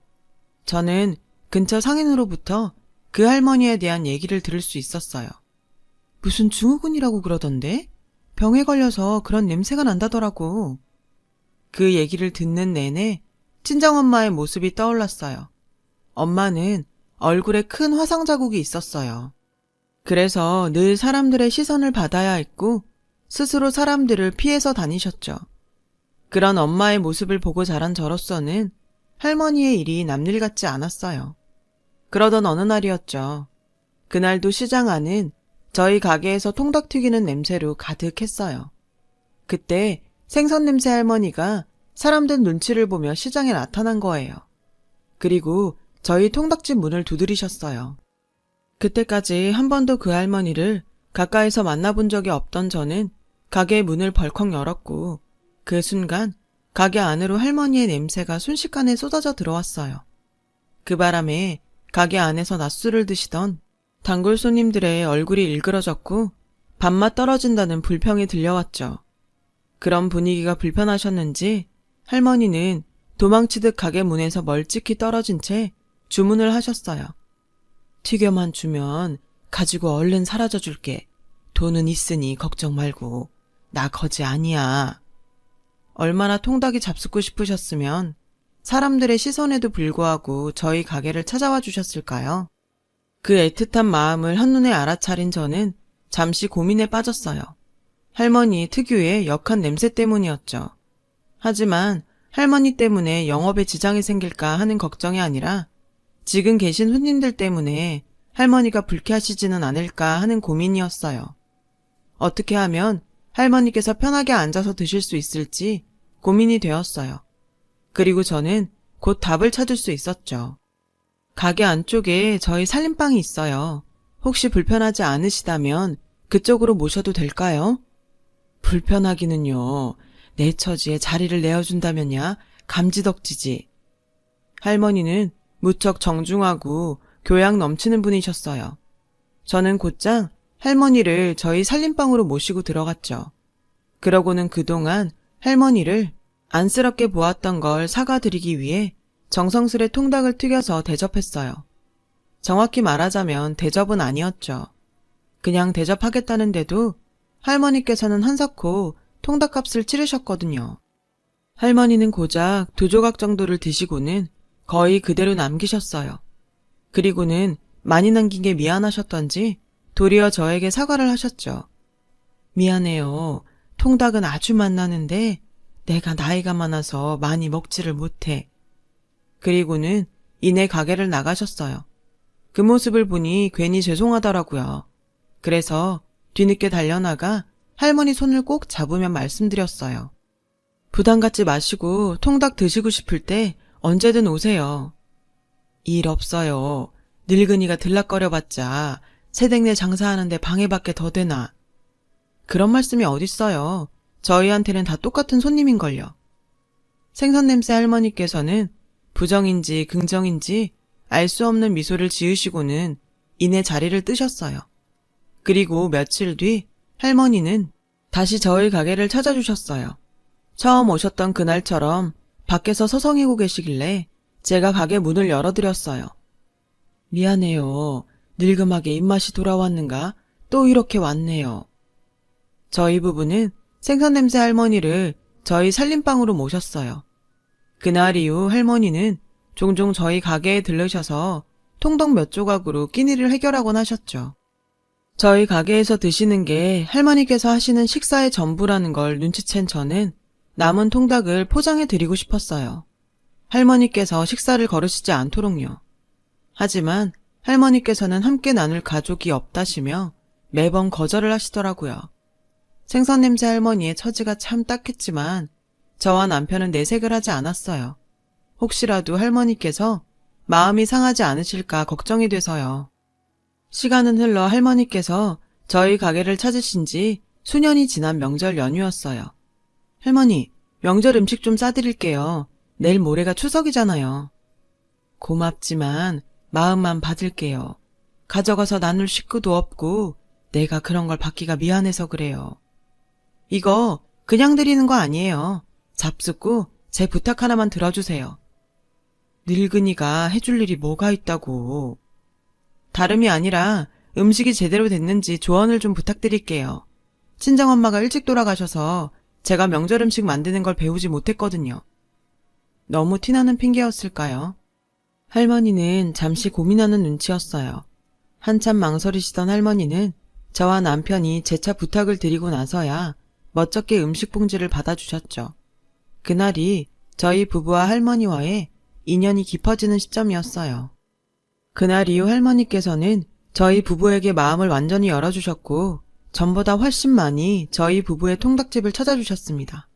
저는 근처 상인으로부터 그 할머니에 대한 얘기를 들을 수 있었어요. 무슨 증후군이라고 그러던데? 병에 걸려서 그런 냄새가 난다더라고. 그 얘기를 듣는 내내 친정엄마의 모습이 떠올랐어요. 엄마는 얼굴에 큰 화상 자국이 있었어요. 그래서 늘 사람들의 시선을 받아야 했고 스스로 사람들을 피해서 다니셨죠. 그런 엄마의 모습을 보고 자란 저로서는 할머니의 일이 남일 같지 않았어요. 그러던 어느 날이었죠. 그날도 시장 안은 저희 가게에서 통닭 튀기는 냄새로 가득했어요. 그때 생선 냄새 할머니가 사람들 눈치를 보며 시장에 나타난 거예요. 그리고 저희 통닭집 문을 두드리셨어요. 그때까지 한 번도 그 할머니를 가까이서 만나본 적이 없던 저는 가게의 문을 벌컥 열었고 그 순간 가게 안으로 할머니의 냄새가 순식간에 쏟아져 들어왔어요. 그 바람에 가게 안에서 낮술을 드시던 단골 손님들의 얼굴이 일그러졌고 밥맛 떨어진다는 불평이 들려왔죠. 그런 분위기가 불편하셨는지 할머니는 도망치듯 가게 문에서 멀찍이 떨어진 채 주문을 하셨어요. 튀겨만 주면 가지고 얼른 사라져 줄게. 돈은 있으니 걱정 말고. 나 거지 아니야. 얼마나 통닭이 잡수고 싶으셨으면 사람들의 시선에도 불구하고 저희 가게를 찾아와 주셨을까요? 그 애틋한 마음을 한눈에 알아차린 저는 잠시 고민에 빠졌어요. 할머니 특유의 역한 냄새 때문이었죠. 하지만 할머니 때문에 영업에 지장이 생길까 하는 걱정이 아니라 지금 계신 손님들 때문에 할머니가 불쾌하시지는 않을까 하는 고민이었어요. 어떻게 하면 할머니께서 편하게 앉아서 드실 수 있을지 고민이 되었어요. 그리고 저는 곧 답을 찾을 수 있었죠. 가게 안쪽에 저희 살림방이 있어요. 혹시 불편하지 않으시다면 그쪽으로 모셔도 될까요? 불편하기는요. 내 처지에 자리를 내어준다면야 감지덕지지. 할머니는 무척 정중하고 교양 넘치는 분이셨어요. 저는 곧장 할머니를 저희 살림방으로 모시고 들어갔죠. 그러고는 그동안 할머니를 안쓰럽게 보았던 걸 사과드리기 위해 정성스레 통닭을 튀겨서 대접했어요. 정확히 말하자면 대접은 아니었죠. 그냥 대접하겠다는데도 할머니께서는 한사코 통닭값을 치르셨거든요. 할머니는 고작 2조각 정도를 드시고는 거의 그대로 남기셨어요. 그리고는 많이 남긴 게 미안하셨던지 도리어 저에게 사과를 하셨죠. 미안해요. 통닭은 아주 맛나는데 내가 나이가 많아서 많이 먹지를 못해. 그리고는 이내 가게를 나가셨어요. 그 모습을 보니 괜히 죄송하더라고요. 그래서 뒤늦게 달려나가 할머니 손을 꼭 잡으며 말씀드렸어요. 부담 갖지 마시고 통닭 드시고 싶을 때 언제든 오세요. 일 없어요. 늙은이가 들락거려봤자 새댁네 장사하는데 방해받게 더 되나. 그런 말씀이 어딨어요. 저희한테는 다 똑같은 손님인걸요. 생선냄새 할머니께서는 부정인지 긍정인지 알 수 없는 미소를 지으시고는 이내 자리를 뜨셨어요. 그리고 며칠 뒤 할머니는 다시 저희 가게를 찾아주셨어요. 처음 오셨던 그날처럼 밖에서 서성이고 계시길래 제가 가게 문을 열어드렸어요. 미안해요. 늙음하게 입맛이 돌아왔는가? 또 이렇게 왔네요. 저희 부부는 생선냄새 할머니를 저희 살림방으로 모셨어요. 그날 이후 할머니는 종종 저희 가게에 들르셔서 통닭 몇 조각으로 끼니를 해결하곤 하셨죠. 저희 가게에서 드시는 게 할머니께서 하시는 식사의 전부라는 걸 눈치챈 저는 남은 통닭을 포장해 드리고 싶었어요. 할머니께서 식사를 거르시지 않도록요. 하지만 할머니께서는 함께 나눌 가족이 없다시며 매번 거절을 하시더라고요. 생선냄새 할머니의 처지가 참 딱했지만 저와 남편은 내색을 하지 않았어요. 혹시라도 할머니께서 마음이 상하지 않으실까 걱정이 돼서요. 시간은 흘러 할머니께서 저희 가게를 찾으신 지 수년이 지난 명절 연휴였어요. 할머니, 명절 음식 좀 싸드릴게요. 내일 모레가 추석이잖아요. 고맙지만 마음만 받을게요. 가져가서 나눌 식구도 없고 내가 그런 걸 받기가 미안해서 그래요. 이거 그냥 드리는 거 아니에요. 잡숫고 제 부탁 하나만 들어주세요. 늙은이가 해줄 일이 뭐가 있다고. 다름이 아니라 음식이 제대로 됐는지 조언을 좀 부탁드릴게요. 친정엄마가 일찍 돌아가셔서 제가 명절 음식 만드는 걸 배우지 못했거든요. 너무 티나는 핑계였을까요? 할머니는 잠시 고민하는 눈치였어요. 한참 망설이시던 할머니는 저와 남편이 재차 부탁을 드리고 나서야 멋쩍게 음식 봉지를 받아주셨죠. 그날이 저희 부부와 할머니와의 인연이 깊어지는 시점이었어요. 그날 이후 할머니께서는 저희 부부에게 마음을 완전히 열어주셨고 전보다 훨씬 많이 저희 부부의 통닭집을 찾아주셨습니다.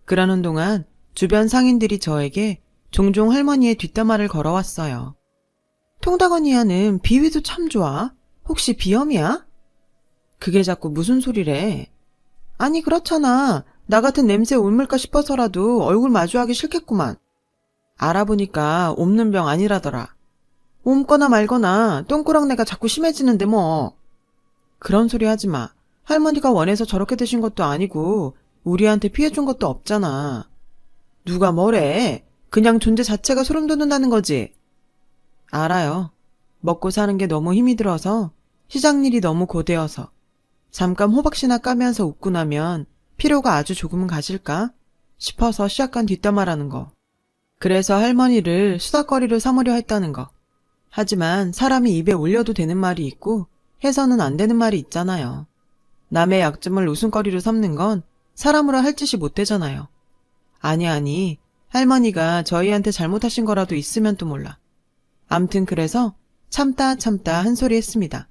그러는 동안 주변 상인들이 저에게 종종 할머니의 뒷담화를 걸어왔어요. 통닭 언니 하는 비위도 참 좋아. 혹시 비염이야? 그게 자꾸 무슨 소리래? 아니 그렇잖아. 나 같은 냄새에 옮을까 싶어서라도 얼굴 마주하기 싫겠구만. 알아보니까 옮는 병 아니라더라. 옮거나 말거나 똥꾸락내가 자꾸 심해지는데 뭐. 그런 소리 하지 마. 할머니가 원해서 저렇게 드신 것도 아니고 우리한테 피해준 것도 없잖아. 누가 뭐래. 그냥 존재 자체가 소름 돋는다는 거지. 알아요. 먹고 사는 게 너무 힘이 들어서 시장 일이 너무 고되어서 잠깐 호박씨나 까면서 웃고 나면 피로가 아주 조금은 가실까 싶어서 시작한 뒷담화라는 거. 그래서 할머니를 수다거리로 삼으려 했다는 거. 하지만 사람이 입에 올려도 되는 말이 있고 해서는 안 되는 말이 있잖아요. 남의 약점을 웃음거리로 삼는 건 사람으로 할 짓이 못 되잖아요. 아니 할머니가 저희한테 잘못하신 거라도 있으면 또 몰라. 암튼 그래서 참다 한 소리 했습니다.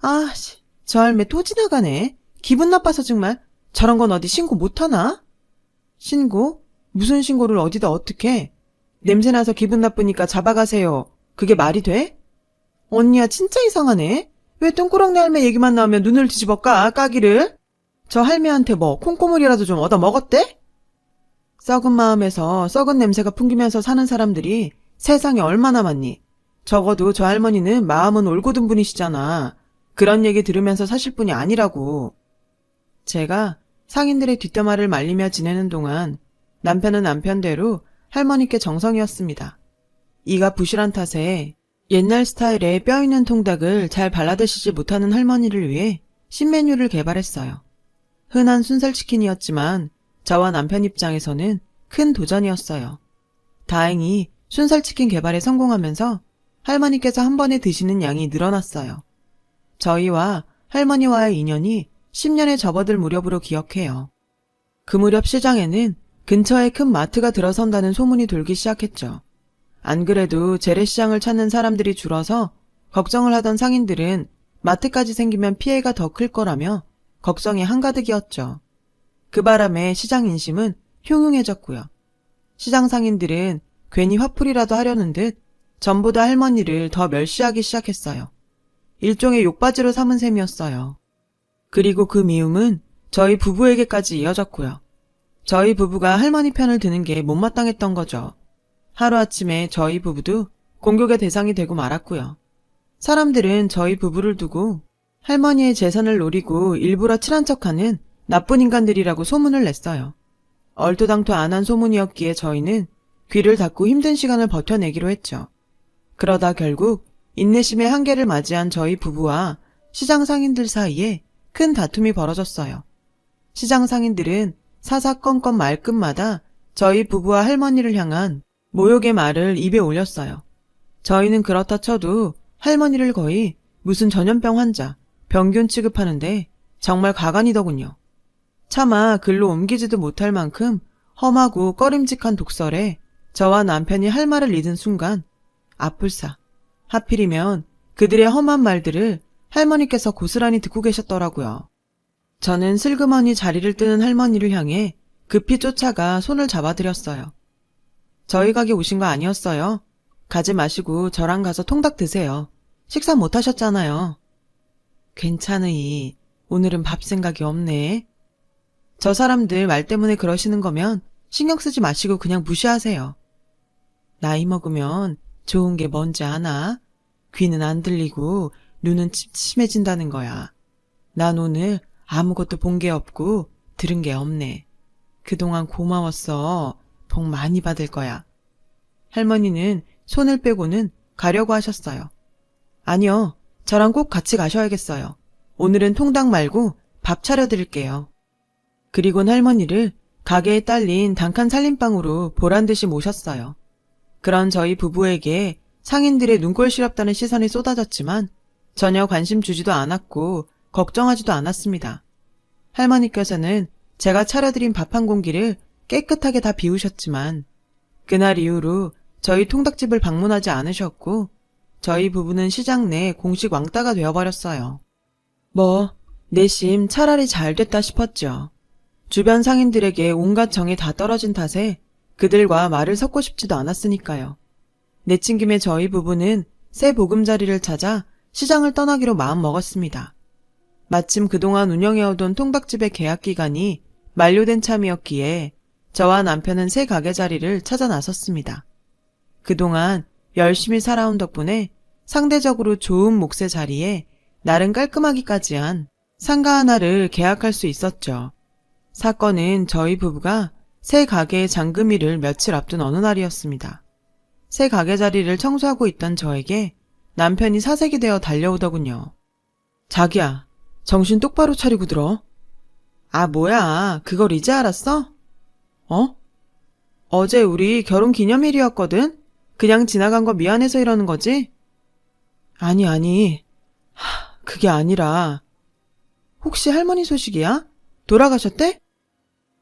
아씨, 저 할매 또 지나가네. 기분 나빠서 정말. 저런 건 어디 신고 못하나? 신고? 무슨 신고를 어디다 어떻게? 냄새나서 기분 나쁘니까 잡아가세요. 그게 말이 돼? 언니야 진짜 이상하네. 왜 똥꾸렁내 할매 얘기만 나오면 눈을 뒤집어 까기를? 저 할매한테 뭐 콩고물이라도 좀 얻어 먹었대? 썩은 마음에서 썩은 냄새가 풍기면서 사는 사람들이 세상에 얼마나 많니? 적어도 저 할머니는 마음은 올곧은 분이시잖아. 그런 얘기 들으면서 사실 분이 아니라고. 제가 상인들의 뒷담화를 말리며 지내는 동안 남편은 남편대로 할머니께 정성이었습니다. 이가 부실한 탓에 옛날 스타일의 뼈 있는 통닭을 잘 발라드시지 못하는 할머니를 위해 신메뉴를 개발했어요. 흔한 순살치킨이었지만 저와 남편 입장에서는 큰 도전이었어요. 다행히 순살치킨 개발에 성공하면서 할머니께서 한 번에 드시는 양이 늘어났어요. 저희와 할머니와의 인연이 10년에 접어들 무렵으로 기억해요. 그 무렵 시장에는 근처에 큰 마트가 들어선다는 소문이 돌기 시작했죠. 안 그래도 재래시장을 찾는 사람들이 줄어서 걱정을 하던 상인들은 마트까지 생기면 피해가 더 클 거라며 걱정이 한가득이었죠. 그 바람에 시장 인심은 흉흉해졌고요. 시장 상인들은 괜히 화풀이라도 하려는 듯 전부 다 할머니를 더 멸시하기 시작했어요. 일종의 욕바지로 삼은 셈이었어요. 그리고 그 미움은 저희 부부에게까지 이어졌고요. 저희 부부가 할머니 편을 드는 게 못마땅했던 거죠. 하루아침에 저희 부부도 공격의 대상이 되고 말았고요. 사람들은 저희 부부를 두고 할머니의 재산을 노리고 일부러 친한 척하는 나쁜 인간들이라고 소문을 냈어요. 얼토당토 안 한 소문이었기에 저희는 귀를 닫고 힘든 시간을 버텨내기로 했죠. 그러다 결국 인내심의 한계를 맞이한 저희 부부와 시장 상인들 사이에 큰 다툼이 벌어졌어요. 시장 상인들은 사사건건 말끝마다 저희 부부와 할머니를 향한 모욕의 말을 입에 올렸어요. 저희는 그렇다 쳐도 할머니를 거의 무슨 전염병 환자, 병균 취급하는데 정말 가관이더군요. 차마 글로 옮기지도 못할 만큼 험하고 꺼림직한 독설에 저와 남편이 할 말을 잃은 순간 아뿔싸. 하필이면 그들의 험한 말들을 할머니께서 고스란히 듣고 계셨더라고요. 저는 슬그머니 자리를 뜨는 할머니를 향해 급히 쫓아가 손을 잡아드렸어요. 저희 가게 오신 거 아니었어요? 가지 마시고 저랑 가서 통닭 드세요. 식사 못 하셨잖아요. 괜찮으이. 오늘은 밥 생각이 없네. 저 사람들 말 때문에 그러시는 거면 신경 쓰지 마시고 그냥 무시하세요. 나이 먹으면 좋은 게 뭔지 아나? 귀는 안 들리고 눈은 침침해진다는 거야. 난 오늘 아무것도 본 게 없고 들은 게 없네. 그동안 고마웠어. 복 많이 받을 거야. 할머니는 손을 빼고는 가려고 하셨어요. 아니요. 저랑 꼭 같이 가셔야겠어요. 오늘은 통닭 말고 밥 차려드릴게요. 그리곤 할머니를 가게에 딸린 단칸 살림방으로 보란듯이 모셨어요. 그런 저희 부부에게 상인들의 눈꼴 시렵다는 시선이 쏟아졌지만 전혀 관심 주지도 않았고 걱정하지도 않았습니다. 할머니께서는 제가 차려드린 밥 한 공기를 깨끗하게 다 비우셨지만 그날 이후로 저희 통닭집을 방문하지 않으셨고 저희 부부는 시장 내 공식 왕따가 되어버렸어요. 내심 차라리 잘 됐다 싶었죠. 주변 상인들에게 온갖 정이 다 떨어진 탓에 그들과 말을 섞고 싶지도 않았으니까요. 내친 김에 저희 부부는 새 보금자리를 찾아 시장을 떠나기로 마음먹었습니다. 마침 그동안 운영해오던 통닭집의 계약기간이 만료된 참이었기에 저와 남편은 새 가게 자리를 찾아 나섰습니다. 그동안 열심히 살아온 덕분에 상대적으로 좋은 몫의 자리에 나름 깔끔하기까지 한 상가 하나를 계약할 수 있었죠. 사건은 저희 부부가 새 가게의 잔금일을 며칠 앞둔 어느 날이었습니다. 새 가게 자리를 청소하고 있던 저에게 남편이 사색이 되어 달려오더군요. 자기야, 정신 똑바로 차리고 들어. 아, 뭐야, 그걸 이제 알았어? 어제 우리 결혼 기념일이었거든? 그냥 지나간 거 미안해서 이러는 거지? 아니. 그게 아니라. 혹시 할머니 소식이야? 돌아가셨대?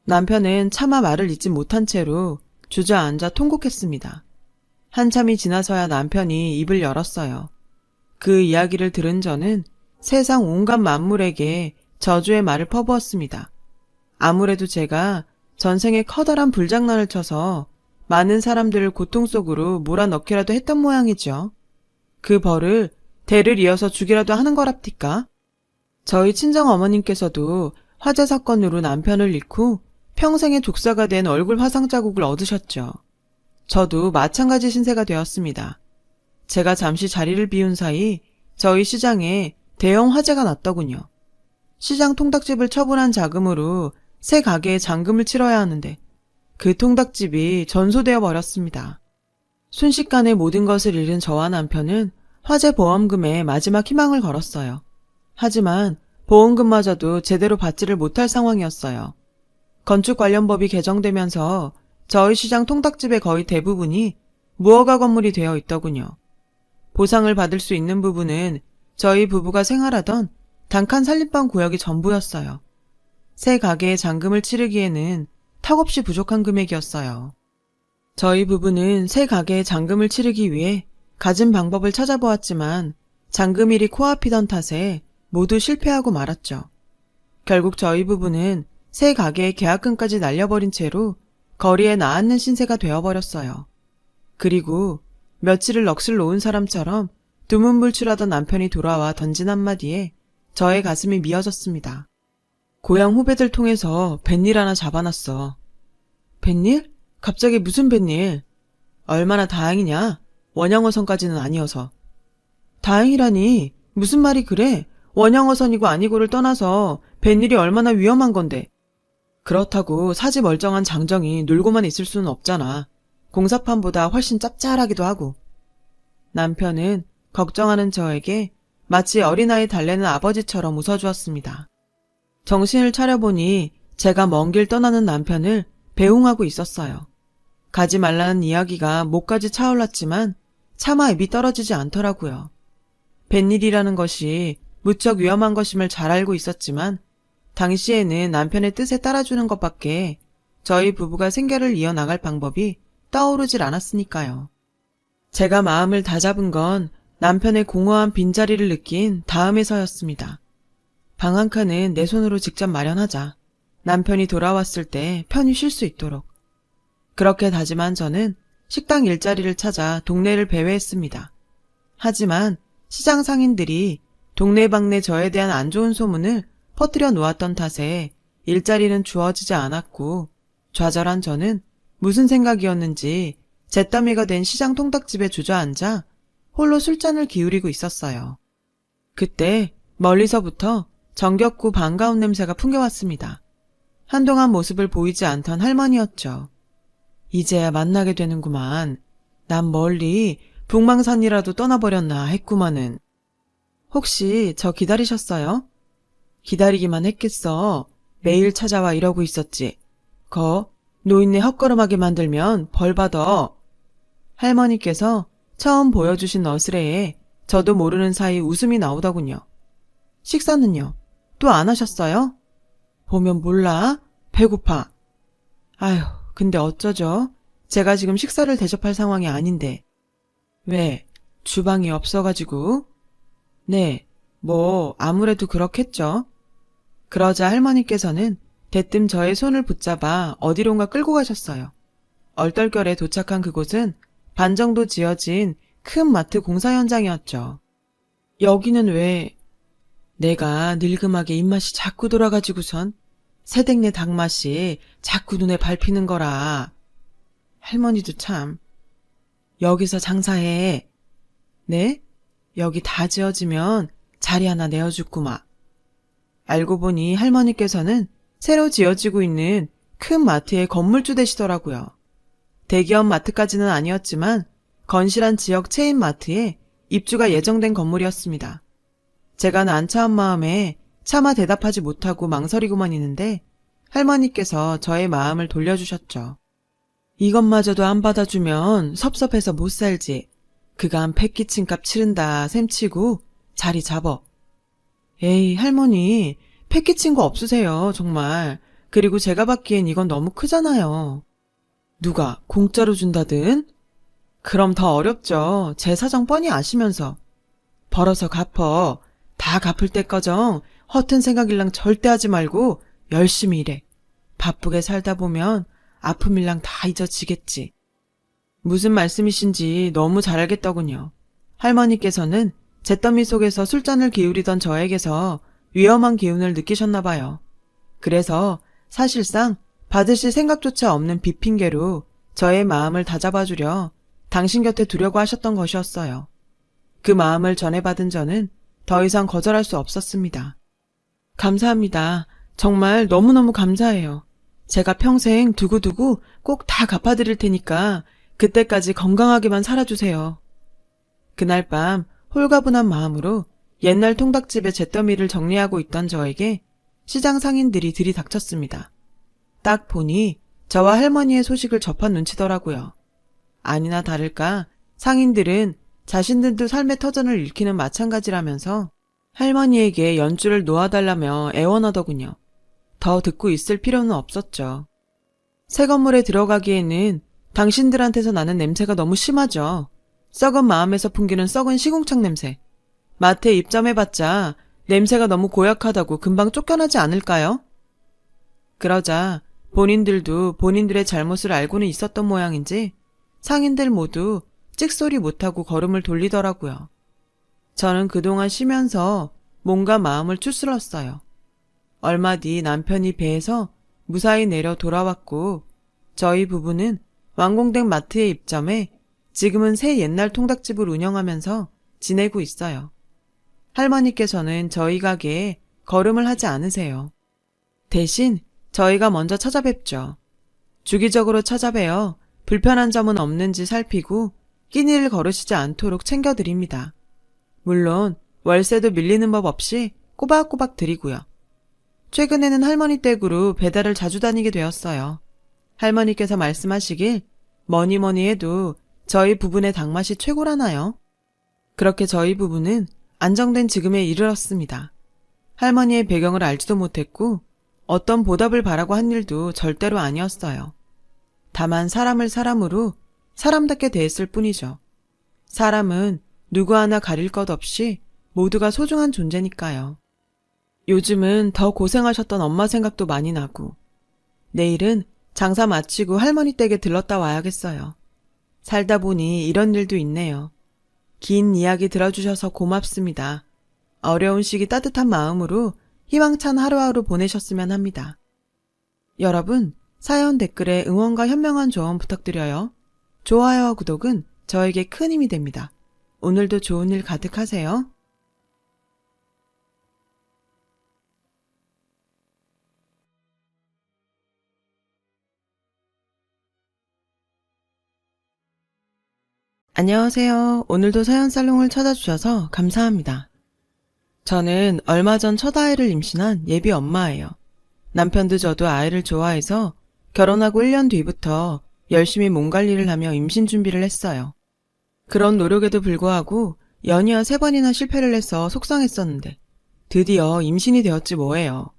남편은 차마 말을 잇지 못한 채로 주저앉아 통곡했습니다. 한참이 지나서야 남편이 입을 열었어요. 그 이야기를 들은 저는 세상 온갖 만물에게 저주의 말을 퍼부었습니다. 아무래도 제가 전생에 커다란 불장난을 쳐서 많은 사람들을 고통 속으로 몰아넣기라도 했던 모양이죠. 그 벌을 대를 이어서 주기라도 하는 거랍디까? 저희 친정어머님께서도 화재 사건으로 남편을 잃고 평생의 족사가 된 얼굴 화상 자국을 얻으셨죠. 저도 마찬가지 신세가 되었습니다. 제가 잠시 자리를 비운 사이 저희 시장에 대형 화재가 났더군요. 시장 통닭집을 처분한 자금으로 새 가게에 잔금을 치러야 하는데 그 통닭집이 전소되어 버렸습니다. 순식간에 모든 것을 잃은 저와 남편은 화재 보험금에 마지막 희망을 걸었어요. 하지만 보험금마저도 제대로 받지를 못할 상황이었어요. 건축 관련 법이 개정되면서 저희 시장 통닭집의 거의 대부분이 무허가 건물이 되어 있더군요. 보상을 받을 수 있는 부분은 저희 부부가 생활하던 단칸 산림방 구역이 전부였어요. 새 가게의 잔금을 치르기에는 턱없이 부족한 금액이었어요. 저희 부부는 새 가게의 잔금을 치르기 위해 갖은 방법을 찾아보았지만 잔금일이 코앞이던 탓에 모두 실패하고 말았죠. 결국 저희 부부는 새 가게의 계약금까지 날려버린 채로 거리에 나앉는 신세가 되어버렸어요. 그리고 며칠을 넋을 놓은 사람처럼 두문불출하던 남편이 돌아와 던진 한마디에 저의 가슴이 미어졌습니다. 고향 후배들 통해서 뱃일 하나 잡아놨어. 뱃일? 갑자기 무슨 뱃일? 얼마나 다행이냐? 원양어선까지는 아니어서. 다행이라니 무슨 말이 그래? 원양어선이고 아니고를 떠나서 뱃일이 얼마나 위험한 건데. 그렇다고 사지 멀쩡한 장정이 놀고만 있을 수는 없잖아. 공사판보다 훨씬 짭짤하기도 하고. 남편은 걱정하는 저에게 마치 어린아이 달래는 아버지처럼 웃어주었습니다. 정신을 차려보니 제가 먼 길 떠나는 남편을 배웅하고 있었어요. 가지 말라는 이야기가 목까지 차올랐지만 차마 입이 떨어지지 않더라고요. 뱃일이라는 것이 무척 위험한 것임을 잘 알고 있었지만 당시에는 남편의 뜻에 따라주는 것밖에 저희 부부가 생계를 이어나갈 방법이 떠오르질 않았으니까요. 제가 마음을 다잡은 건 남편의 공허한 빈자리를 느낀 다음에서였습니다. 방 한 칸은 내 손으로 직접 마련하자. 남편이 돌아왔을 때 편히 쉴 수 있도록. 그렇게 다짐한 저는 식당 일자리를 찾아 동네를 배회했습니다. 하지만 시장 상인들이 동네방네 저에 대한 안 좋은 소문을 퍼뜨려 놓았던 탓에 일자리는 주어지지 않았고 좌절한 저는 무슨 생각이었는지 잿더미가 된 시장 통닭집에 주저앉아 홀로 술잔을 기울이고 있었어요. 그때 멀리서부터 정겹고 반가운 냄새가 풍겨왔습니다. 한동안 모습을 보이지 않던 할머니였죠. 이제야 만나게 되는구만. 난 멀리 북망산이라도 떠나버렸나 했구만은. 혹시 저 기다리셨어요? 기다리기만 했겠어. 매일 찾아와 이러고 있었지. 노인네 헛걸음하게 만들면 벌 받아. 할머니께서 처음 보여주신 어스레에 저도 모르는 사이 웃음이 나오더군요. 식사는요? 또 안 하셨어요? 보면 몰라? 배고파. 아휴, 근데 어쩌죠? 제가 지금 식사를 대접할 상황이 아닌데. 왜? 주방이 없어가지고? 네, 아무래도 그렇겠죠. 그러자 할머니께서는 대뜸 저의 손을 붙잡아 어디론가 끌고 가셨어요. 얼떨결에 도착한 그곳은 반 정도 지어진 큰 마트 공사 현장이었죠. 여기는 왜... 내가 늙음하게 입맛이 자꾸 돌아가지고선 새댁네 닭맛이 자꾸 눈에 밟히는 거라. 할머니도 참. 여기서 장사해. 네? 여기 다 지어지면 자리 하나 내어줄구마. 알고 보니 할머니께서는 새로 지어지고 있는 큰 마트의 건물주 되시더라고요. 대기업 마트까지는 아니었지만 건실한 지역 체인 마트에 입주가 예정된 건물이었습니다. 제가 난처한 마음에 차마 대답하지 못하고 망설이고만 있는데 할머니께서 저의 마음을 돌려주셨죠. 이것마저도 안 받아주면 섭섭해서 못 살지. 그간 패키칭값 치른다 셈치고 자리 잡어. 에이 할머니, 패키친 거 없으세요 정말. 그리고 제가 받기엔 이건 너무 크잖아요. 누가 공짜로 준다든? 그럼 더 어렵죠. 제 사정 뻔히 아시면서. 벌어서 갚어. 다 갚을 때까정 허튼 생각일랑 절대 하지 말고 열심히 일해. 바쁘게 살다 보면 아픔일랑 다 잊어지겠지. 무슨 말씀이신지 너무 잘 알겠더군요. 할머니께서는 잿더미 속에서 술잔을 기울이던 저에게서 위험한 기운을 느끼셨나 봐요. 그래서 사실상 받으실 생각조차 없는 빚핑계로 저의 마음을 다잡아주려 당신 곁에 두려고 하셨던 것이었어요. 그 마음을 전해받은 저는 더 이상 거절할 수 없었습니다. 감사합니다. 정말 너무너무 감사해요. 제가 평생 두고두고 꼭 다 갚아드릴 테니까 그때까지 건강하게만 살아주세요. 그날 밤 홀가분한 마음으로 옛날 통닭집의 잿더미를 정리하고 있던 저에게 시장 상인들이 들이닥쳤습니다. 딱 보니 저와 할머니의 소식을 접한 눈치더라고요. 아니나 다를까 상인들은 자신들도 삶의 터전을 잃기는 마찬가지라면서 할머니에게 연주를 놓아달라며 애원하더군요. 더 듣고 있을 필요는 없었죠. 새 건물에 들어가기에는 당신들한테서 나는 냄새가 너무 심하죠. 썩은 마음에서 풍기는 썩은 시궁창 냄새. 마트에 입점해봤자 냄새가 너무 고약하다고 금방 쫓겨나지 않을까요? 그러자 본인들도 본인들의 잘못을 알고는 있었던 모양인지 상인들 모두 찍소리 못하고 걸음을 돌리더라고요. 저는 그동안 쉬면서 몸과 마음을 추스렀어요. 얼마 뒤 남편이 배에서 무사히 내려 돌아왔고 저희 부부는 완공된 마트에 입점해 지금은 새 옛날 통닭집을 운영하면서 지내고 있어요. 할머니께서는 저희 가게에 걸음을 하지 않으세요. 대신 저희가 먼저 찾아뵙죠. 주기적으로 찾아뵈어 불편한 점은 없는지 살피고 끼니를 거르시지 않도록 챙겨드립니다. 물론 월세도 밀리는 법 없이 꼬박꼬박 드리고요. 최근에는 할머니 댁으로 배달을 자주 다니게 되었어요. 할머니께서 말씀하시길 뭐니 해도 저희 부부의 닭맛이 최고라나요? 그렇게 저희 부부는 안정된 지금에 이르렀습니다. 할머니의 배경을 알지도 못했고 어떤 보답을 바라고 한 일도 절대로 아니었어요. 다만 사람을 사람으로 사람답게 대했을 뿐이죠. 사람은 누구 하나 가릴 것 없이 모두가 소중한 존재니까요. 요즘은 더 고생하셨던 엄마 생각도 많이 나고 내일은 장사 마치고 할머니 댁에 들렀다 와야겠어요. 살다 보니 이런 일도 있네요. 긴 이야기 들어주셔서 고맙습니다. 어려운 시기 따뜻한 마음으로 희망찬 하루하루 보내셨으면 합니다. 여러분, 사연 댓글에 응원과 현명한 조언 부탁드려요. 좋아요와 구독은 저에게 큰 힘이 됩니다. 오늘도 좋은 일 가득하세요. 안녕하세요. 오늘도 사연살롱을 찾아주셔서 감사합니다. 저는 얼마 전 첫 아이를 임신한 예비 엄마예요. 남편도 저도 아이를 좋아해서 결혼하고 1년 뒤부터 열심히 몸 관리를 하며 임신 준비를 했어요. 그런 노력에도 불구하고 연이어 3번이나 실패를 해서 속상했었는데 드디어 임신이 되었지 뭐예요.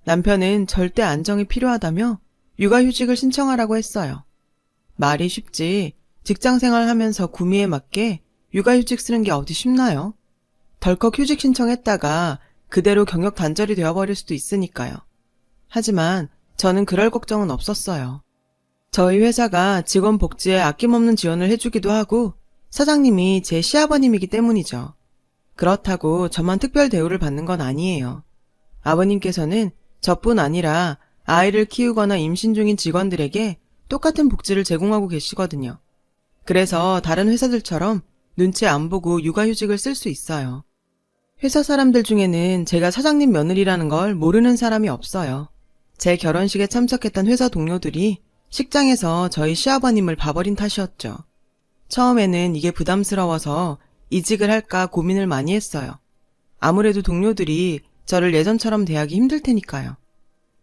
남편은 절대 안정이 필요하다며 육아휴직을 신청하라고 했어요. 말이 쉽지 직장생활 하면서 구미에 맞게 육아휴직 쓰는 게 어디 쉽나요? 덜컥 휴직 신청했다가 그대로 경력 단절이 되어버릴 수도 있으니까요. 하지만 저는 그럴 걱정은 없었어요. 저희 회사가 직원 복지에 아낌없는 지원을 해주기도 하고 사장님이 제 시아버님이기 때문이죠. 그렇다고 저만 특별 대우를 받는 건 아니에요. 아버님께서는 저뿐 아니라 아이를 키우거나 임신 중인 직원들에게 똑같은 복지를 제공하고 계시거든요. 그래서 다른 회사들처럼 눈치 안 보고 육아휴직을 쓸 수 있어요. 회사 사람들 중에는 제가 사장님 며느리라는 걸 모르는 사람이 없어요. 제 결혼식에 참석했던 회사 동료들이 식장에서 저희 시아버님을 봐버린 탓이었죠. 처음에는 이게 부담스러워서 이직을 할까 고민을 많이 했어요. 아무래도 동료들이 저를 예전처럼 대하기 힘들 테니까요.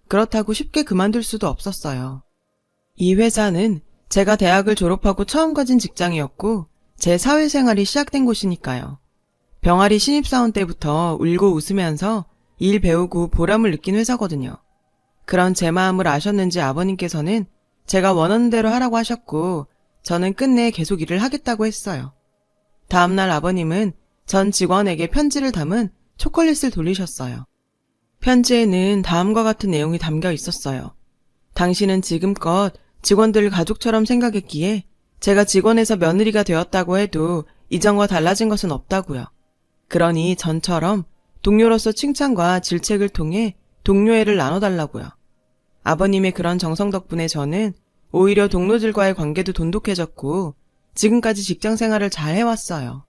그렇다고 쉽게 그만둘 수도 없었어요. 이 회사는 제가 대학을 졸업하고 처음 가진 직장이었고 제 사회생활이 시작된 곳이니까요. 병아리 신입사원 때부터 울고 웃으면서 일 배우고 보람을 느낀 회사거든요. 그런 제 마음을 아셨는지 아버님께서는 제가 원하는 대로 하라고 하셨고 저는 끝내 계속 일을 하겠다고 했어요. 다음날 아버님은 전 직원에게 편지를 담은 초콜릿을 돌리셨어요. 편지에는 다음과 같은 내용이 담겨 있었어요. 당신은 지금껏 직원들을 가족처럼 생각했기에 제가 직원에서 며느리가 되었다고 해도 이전과 달라진 것은 없다고요. 그러니 전처럼 동료로서 칭찬과 질책을 통해 동료애를 나눠달라고요. 아버님의 그런 정성 덕분에 저는 오히려 동료들과의 관계도 돈독해졌고 지금까지 직장 생활을 잘 해왔어요.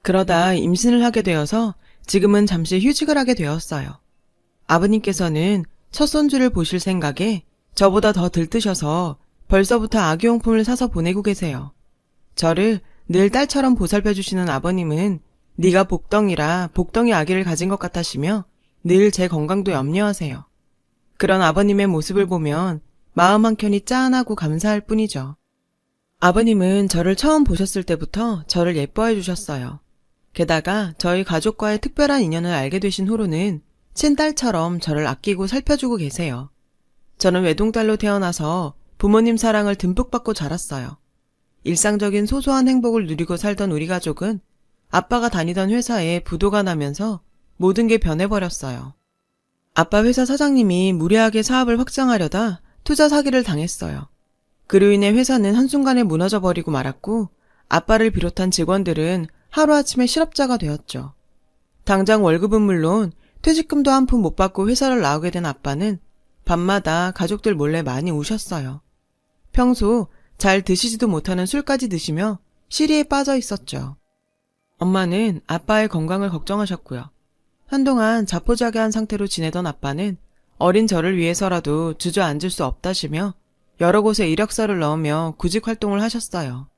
그러다 임신을 하게 되어서 지금은 잠시 휴직을 하게 되었어요. 아버님께서는 첫 손주를 보실 생각에 저보다 더 들뜨셔서 벌써부터 아기용품을 사서 보내고 계세요. 저를 늘 딸처럼 보살펴주시는 아버님은 네가 복덩이라 복덩이 아기를 가진 것 같아시며 늘 제 건강도 염려하세요. 그런 아버님의 모습을 보면 마음 한켠이 짠하고 감사할 뿐이죠. 아버님은 저를 처음 보셨을 때부터 저를 예뻐해 주셨어요. 게다가 저희 가족과의 특별한 인연을 알게 되신 후로는 친딸처럼 저를 아끼고 살펴주고 계세요. 저는 외동딸로 태어나서 부모님 사랑을 듬뿍 받고 자랐어요. 일상적인 소소한 행복을 누리고 살던 우리 가족은 아빠가 다니던 회사에 부도가 나면서 모든 게 변해버렸어요. 아빠 회사 사장님이 무리하게 사업을 확장하려다 투자 사기를 당했어요. 그로 인해 회사는 한순간에 무너져버리고 말았고 아빠를 비롯한 직원들은 하루아침에 실업자가 되었죠. 당장 월급은 물론 퇴직금도 한 푼 못 받고 회사를 나오게 된 아빠는 밤마다 가족들 몰래 많이 우셨어요. 평소 잘 드시지도 못하는 술까지 드시며 시리에 빠져 있었죠. 엄마는 아빠의 건강을 걱정하셨고요. 한동안 자포자기한 상태로 지내던 아빠는 어린 저를 위해서라도 주저앉을 수 없다시며 여러 곳에 이력서를 넣으며 구직 활동을 하셨어요.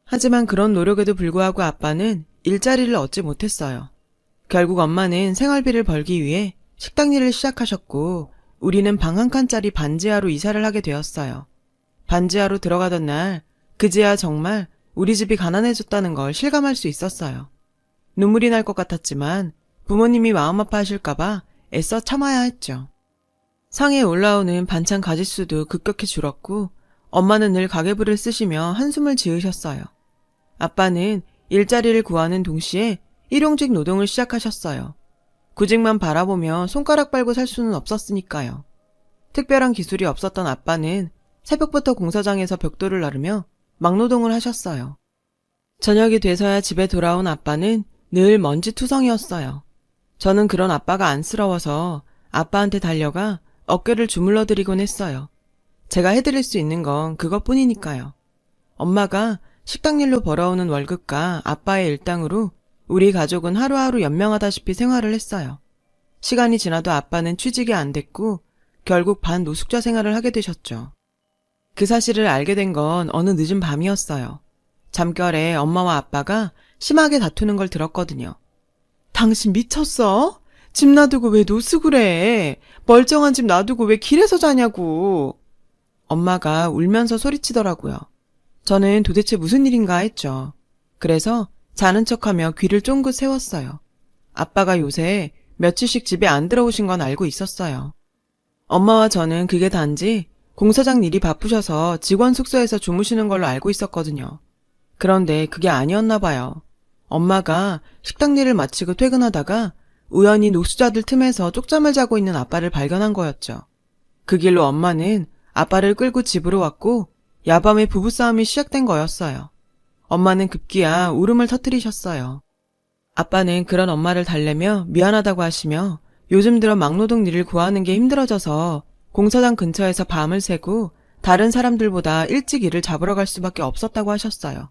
하지만 그런 노력에도 불구하고 아빠는 일자리를 얻지 못했어요. 결국 엄마는 생활비를 벌기 위해 식당 일을 시작하셨고 우리는 방 한 칸짜리 반지하로 이사를 하게 되었어요. 반지하로 들어가던 날 그제야 정말 우리 집이 가난해졌다는 걸 실감할 수 있었어요. 눈물이 날 것 같았지만 부모님이 마음 아파하실까봐 애써 참아야 했죠. 상에 올라오는 반찬 가짓수도 급격히 줄었고 엄마는 늘 가계부를 쓰시며 한숨을 지으셨어요. 아빠는 일자리를 구하는 동시에 일용직 노동을 시작하셨어요. 구직만 바라보며 손가락 빨고 살 수는 없었으니까요. 특별한 기술이 없었던 아빠는 새벽부터 공사장에서 벽돌을 나르며 막노동을 하셨어요. 저녁이 돼서야 집에 돌아온 아빠는 늘 먼지투성이었어요. 저는 그런 아빠가 안쓰러워서 아빠한테 달려가 어깨를 주물러 드리곤 했어요. 제가 해드릴 수 있는 건 그것뿐이니까요. 엄마가 식당 일로 벌어오는 월급과 아빠의 일당으로 우리 가족은 하루하루 연명하다시피 생활을 했어요. 시간이 지나도 아빠는 취직이 안 됐고 결국 반노숙자 생활을 하게 되셨죠. 그 사실을 알게 된 건 어느 늦은 밤이었어요. 잠결에 엄마와 아빠가 심하게 다투는 걸 들었거든요. 당신 미쳤어? 집 놔두고 왜 노숙을 해? 멀쩡한 집 놔두고 왜 길에서 자냐고. 엄마가 울면서 소리치더라고요. 저는 도대체 무슨 일인가 했죠. 그래서 자는 척하며 귀를 쫑긋 세웠어요. 아빠가 요새 며칠씩 집에 안 들어오신 건 알고 있었어요. 엄마와 저는 그게 단지 공사장 일이 바쁘셔서 직원 숙소에서 주무시는 걸로 알고 있었거든요. 그런데 그게 아니었나 봐요. 엄마가 식당 일을 마치고 퇴근하다가 우연히 노숙자들 틈에서 쪽잠을 자고 있는 아빠를 발견한 거였죠. 그 길로 엄마는 아빠를 끌고 집으로 왔고 야밤에 부부싸움이 시작된 거였어요. 엄마는 급기야 울음을 터뜨리셨어요. 아빠는 그런 엄마를 달래며 미안하다고 하시며 요즘 들어 막노동 일을 구하는 게 힘들어져서 공사장 근처에서 밤을 새고 다른 사람들보다 일찍 일을 잡으러 갈 수밖에 없었다고 하셨어요.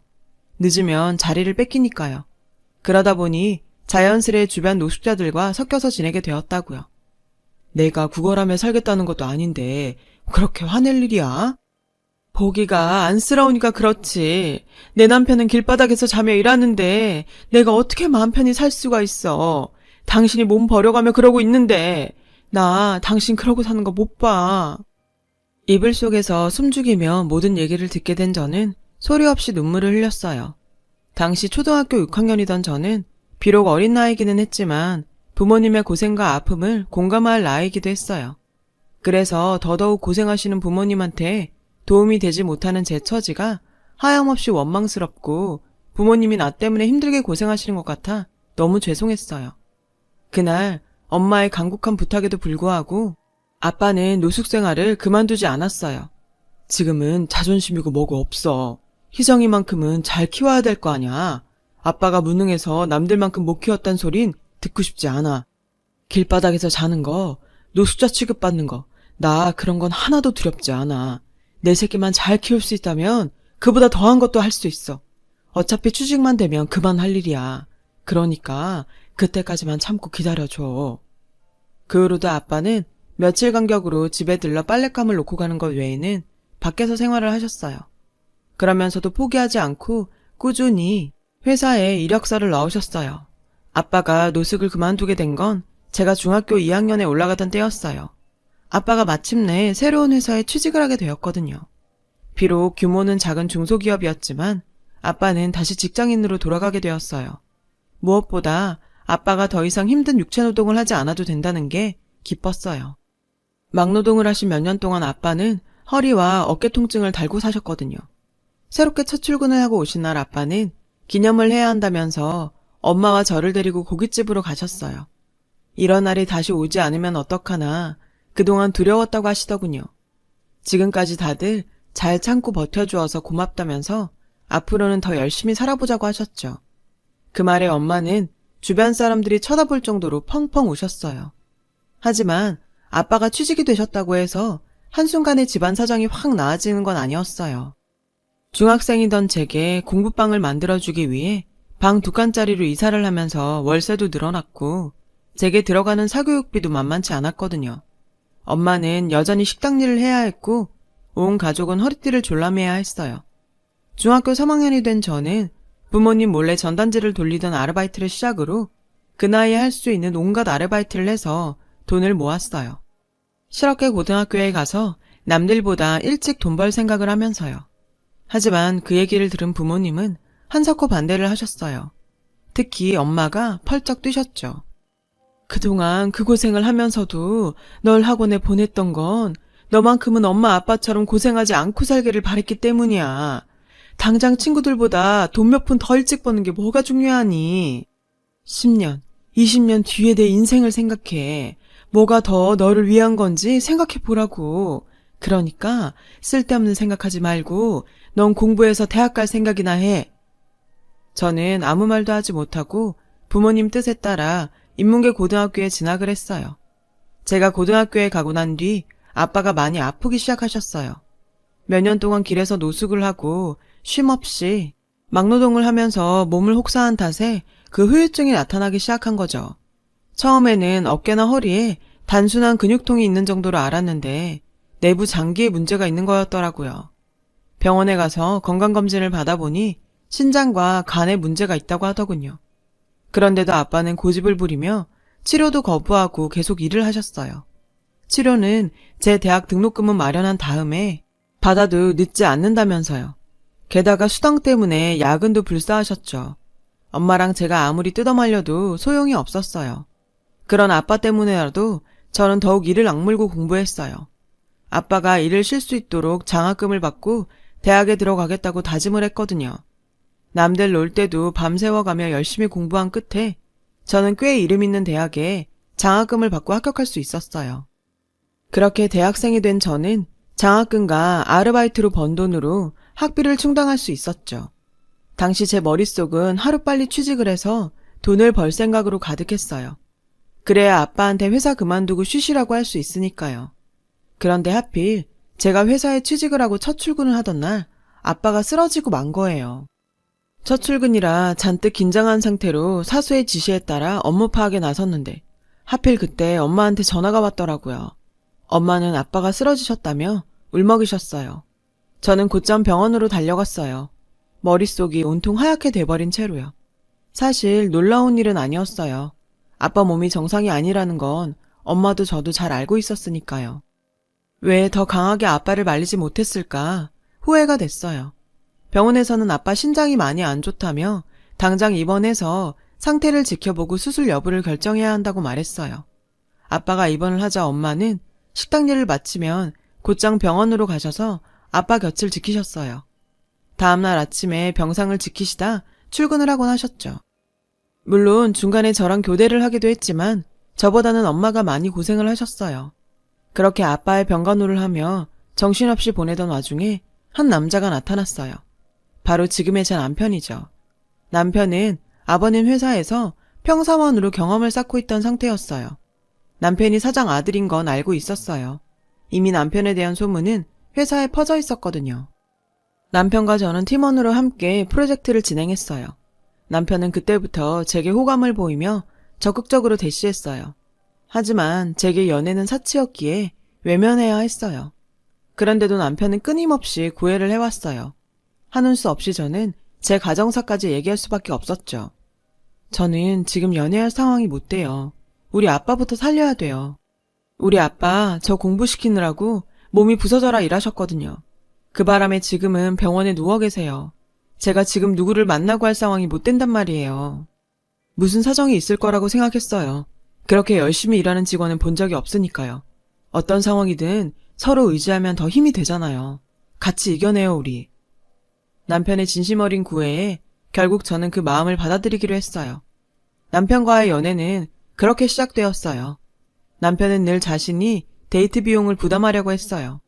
늦으면 자리를 뺏기니까요. 그러다 보니 자연스레 주변 노숙자들과 섞여서 지내게 되었다고요. 내가 구걸하며 살겠다는 것도 아닌데 그렇게 화낼 일이야? 보기가 안쓰러우니까 그렇지. 내 남편은 길바닥에서 자며 일하는데 내가 어떻게 마음 편히 살 수가 있어. 당신이 몸 버려가며 그러고 있는데 나 당신 그러고 사는 거 못 봐. 이불 속에서 숨죽이며 모든 얘기를 듣게 된 저는 소리 없이 눈물을 흘렸어요. 당시 초등학교 6학년이던 저는 비록 어린 나이기는 했지만 부모님의 고생과 아픔을 공감할 나이기도 했어요. 그래서 더더욱 고생하시는 부모님한테 도움이 되지 못하는 제 처지가 하염없이 원망스럽고 부모님이 나 때문에 힘들게 고생하시는 것 같아 너무 죄송했어요. 그날 엄마의 간곡한 부탁에도 불구하고 아빠는 노숙 생활을 그만두지 않았어요. 지금은 자존심이고 뭐고 없어. 희정이만큼은 잘 키워야 될 거 아냐. 아빠가 무능해서 남들만큼 못 키웠단 소린 듣고 싶지 않아. 길바닥에서 자는 거, 노숙자 취급받는 거, 나 그런 건 하나도 두렵지 않아. 내 새끼만 잘 키울 수 있다면 그보다 더한 것도 할 수 있어. 어차피 취직만 되면 그만할 일이야. 그러니까 그때까지만 참고 기다려줘. 그 후로도 아빠는 며칠 간격으로 집에 들러 빨랫감을 놓고 가는 것 외에는 밖에서 생활을 하셨어요. 그러면서도 포기하지 않고 꾸준히 회사에 이력서를 넣으셨어요. 아빠가 노숙을 그만두게 된 건 제가 중학교 2학년에 올라가던 때였어요. 아빠가 마침내 새로운 회사에 취직을 하게 되었거든요. 비록 규모는 작은 중소기업이었지만 아빠는 다시 직장인으로 돌아가게 되었어요. 무엇보다 아빠가 더 이상 힘든 육체노동을 하지 않아도 된다는 게 기뻤어요. 막노동을 하신 몇 년 동안 아빠는 허리와 어깨 통증을 달고 사셨거든요. 새롭게 첫 출근을 하고 오신 날 아빠는 기념을 해야 한다면서 엄마와 저를 데리고 고깃집으로 가셨어요. 이런 날이 다시 오지 않으면 어떡하나 그동안 두려웠다고 하시더군요. 지금까지 다들 잘 참고 버텨주어서 고맙다면서 앞으로는 더 열심히 살아보자고 하셨죠. 그 말에 엄마는 주변 사람들이 쳐다볼 정도로 펑펑 우셨어요. 하지만 아빠가 취직이 되셨다고 해서 한순간에 집안 사정이 확 나아지는 건 아니었어요. 중학생이던 제게 공부방을 만들어주기 위해 방 2칸짜리로 이사를 하면서 월세도 늘어났고 제게 들어가는 사교육비도 만만치 않았거든요. 엄마는 여전히 식당 일을 해야 했고 온 가족은 허리띠를 졸라매야 했어요. 중학교 3학년이 된 저는 부모님 몰래 전단지를 돌리던 아르바이트를 시작으로 그 나이에 할 수 있는 온갖 아르바이트를 해서 돈을 모았어요. 실업계 고등학교에 가서 남들보다 일찍 돈 벌 생각을 하면서요. 하지만 그 얘기를 들은 부모님은 한사코 반대를 하셨어요. 특히 엄마가 펄쩍 뛰셨죠. 그동안 그 고생을 하면서도 널 학원에 보냈던 건 너만큼은 엄마 아빠처럼 고생하지 않고 살기를 바랬기 때문이야. 당장 친구들보다 돈 몇 푼 더 일찍 버는 게 뭐가 중요하니? 10년, 20년 뒤에 내 인생을 생각해. 뭐가 더 너를 위한 건지 생각해 보라고. 그러니까 쓸데없는 생각하지 말고 넌 공부해서 대학 갈 생각이나 해. 저는 아무 말도 하지 못하고 부모님 뜻에 따라 인문계 고등학교에 진학을 했어요. 제가 고등학교에 가고 난 뒤 아빠가 많이 아프기 시작하셨어요. 몇 년 동안 길에서 노숙을 하고 쉼없이 막노동을 하면서 몸을 혹사한 탓에 그 후유증이 나타나기 시작한 거죠. 처음에는 어깨나 허리에 단순한 근육통이 있는 정도로 알았는데 내부 장기에 문제가 있는 거였더라고요. 병원에 가서 건강검진을 받아보니 신장과 간에 문제가 있다고 하더군요. 그런데도 아빠는 고집을 부리며 치료도 거부하고 계속 일을 하셨어요. 치료는 제 대학 등록금은 마련한 다음에 받아도 늦지 않는다면서요. 게다가 수당 때문에 야근도 불사하셨죠. 엄마랑 제가 아무리 뜯어말려도 소용이 없었어요. 그런 아빠 때문에라도 저는 더욱 이를 악물고 공부했어요. 아빠가 일을 쉴 수 있도록 장학금을 받고 대학에 들어가겠다고 다짐을 했거든요. 남들 놀 때도 밤새워가며 열심히 공부한 끝에 저는 꽤 이름 있는 대학에 장학금을 받고 합격할 수 있었어요. 그렇게 대학생이 된 저는 장학금과 아르바이트로 번 돈으로 학비를 충당할 수 있었죠. 당시 제 머릿속은 하루빨리 취직을 해서 돈을 벌 생각으로 가득했어요. 그래야 아빠한테 회사 그만두고 쉬시라고 할 수 있으니까요. 그런데 하필 제가 회사에 취직을 하고 첫 출근을 하던 날 아빠가 쓰러지고 만 거예요. 첫 출근이라 잔뜩 긴장한 상태로 사수의 지시에 따라 업무 파악에 나섰는데 하필 그때 엄마한테 전화가 왔더라고요. 엄마는 아빠가 쓰러지셨다며 울먹이셨어요. 저는 곧장 병원으로 달려갔어요. 머릿속이 온통 하얗게 돼버린 채로요. 사실 놀라운 일은 아니었어요. 아빠 몸이 정상이 아니라는 건 엄마도 저도 잘 알고 있었으니까요. 왜 더 강하게 아빠를 말리지 못했을까 후회가 됐어요. 병원에서는 아빠 신장이 많이 안 좋다며 당장 입원해서 상태를 지켜보고 수술 여부를 결정해야 한다고 말했어요. 아빠가 입원을 하자 엄마는 식당 일을 마치면 곧장 병원으로 가셔서 아빠 곁을 지키셨어요. 다음날 아침에 병상을 지키시다 출근을 하곤 하셨죠. 물론 중간에 저랑 교대를 하기도 했지만 저보다는 엄마가 많이 고생을 하셨어요. 그렇게 아빠의 병간호를 하며 정신없이 보내던 와중에 한 남자가 나타났어요. 바로 지금의 제 남편이죠. 남편은 아버님 회사에서 평사원으로 경험을 쌓고 있던 상태였어요. 남편이 사장 아들인 건 알고 있었어요. 이미 남편에 대한 소문은 회사에 퍼져 있었거든요. 남편과 저는 팀원으로 함께 프로젝트를 진행했어요. 남편은 그때부터 제게 호감을 보이며 적극적으로 대시했어요. 하지만 제게 연애는 사치였기에 외면해야 했어요. 그런데도 남편은 끊임없이 구애를 해왔어요. 하는 수 없이 저는 제 가정사까지 얘기할 수밖에 없었죠. 저는 지금 연애할 상황이 못 돼요. 우리 아빠부터 살려야 돼요. 우리 아빠 저 공부시키느라고 몸이 부서져라 일하셨거든요. 그 바람에 지금은 병원에 누워 계세요. 제가 지금 누구를 만나고 할 상황이 못 된단 말이에요. 무슨 사정이 있을 거라고 생각했어요. 그렇게 열심히 일하는 직원은 본 적이 없으니까요. 어떤 상황이든 서로 의지하면 더 힘이 되잖아요. 같이 이겨내요, 우리. 남편의 진심 어린 구애에 결국 저는 그 마음을 받아들이기로 했어요. 남편과의 연애는 그렇게 시작되었어요. 남편은 늘 자신이 데이트 비용을 부담하려고 했어요.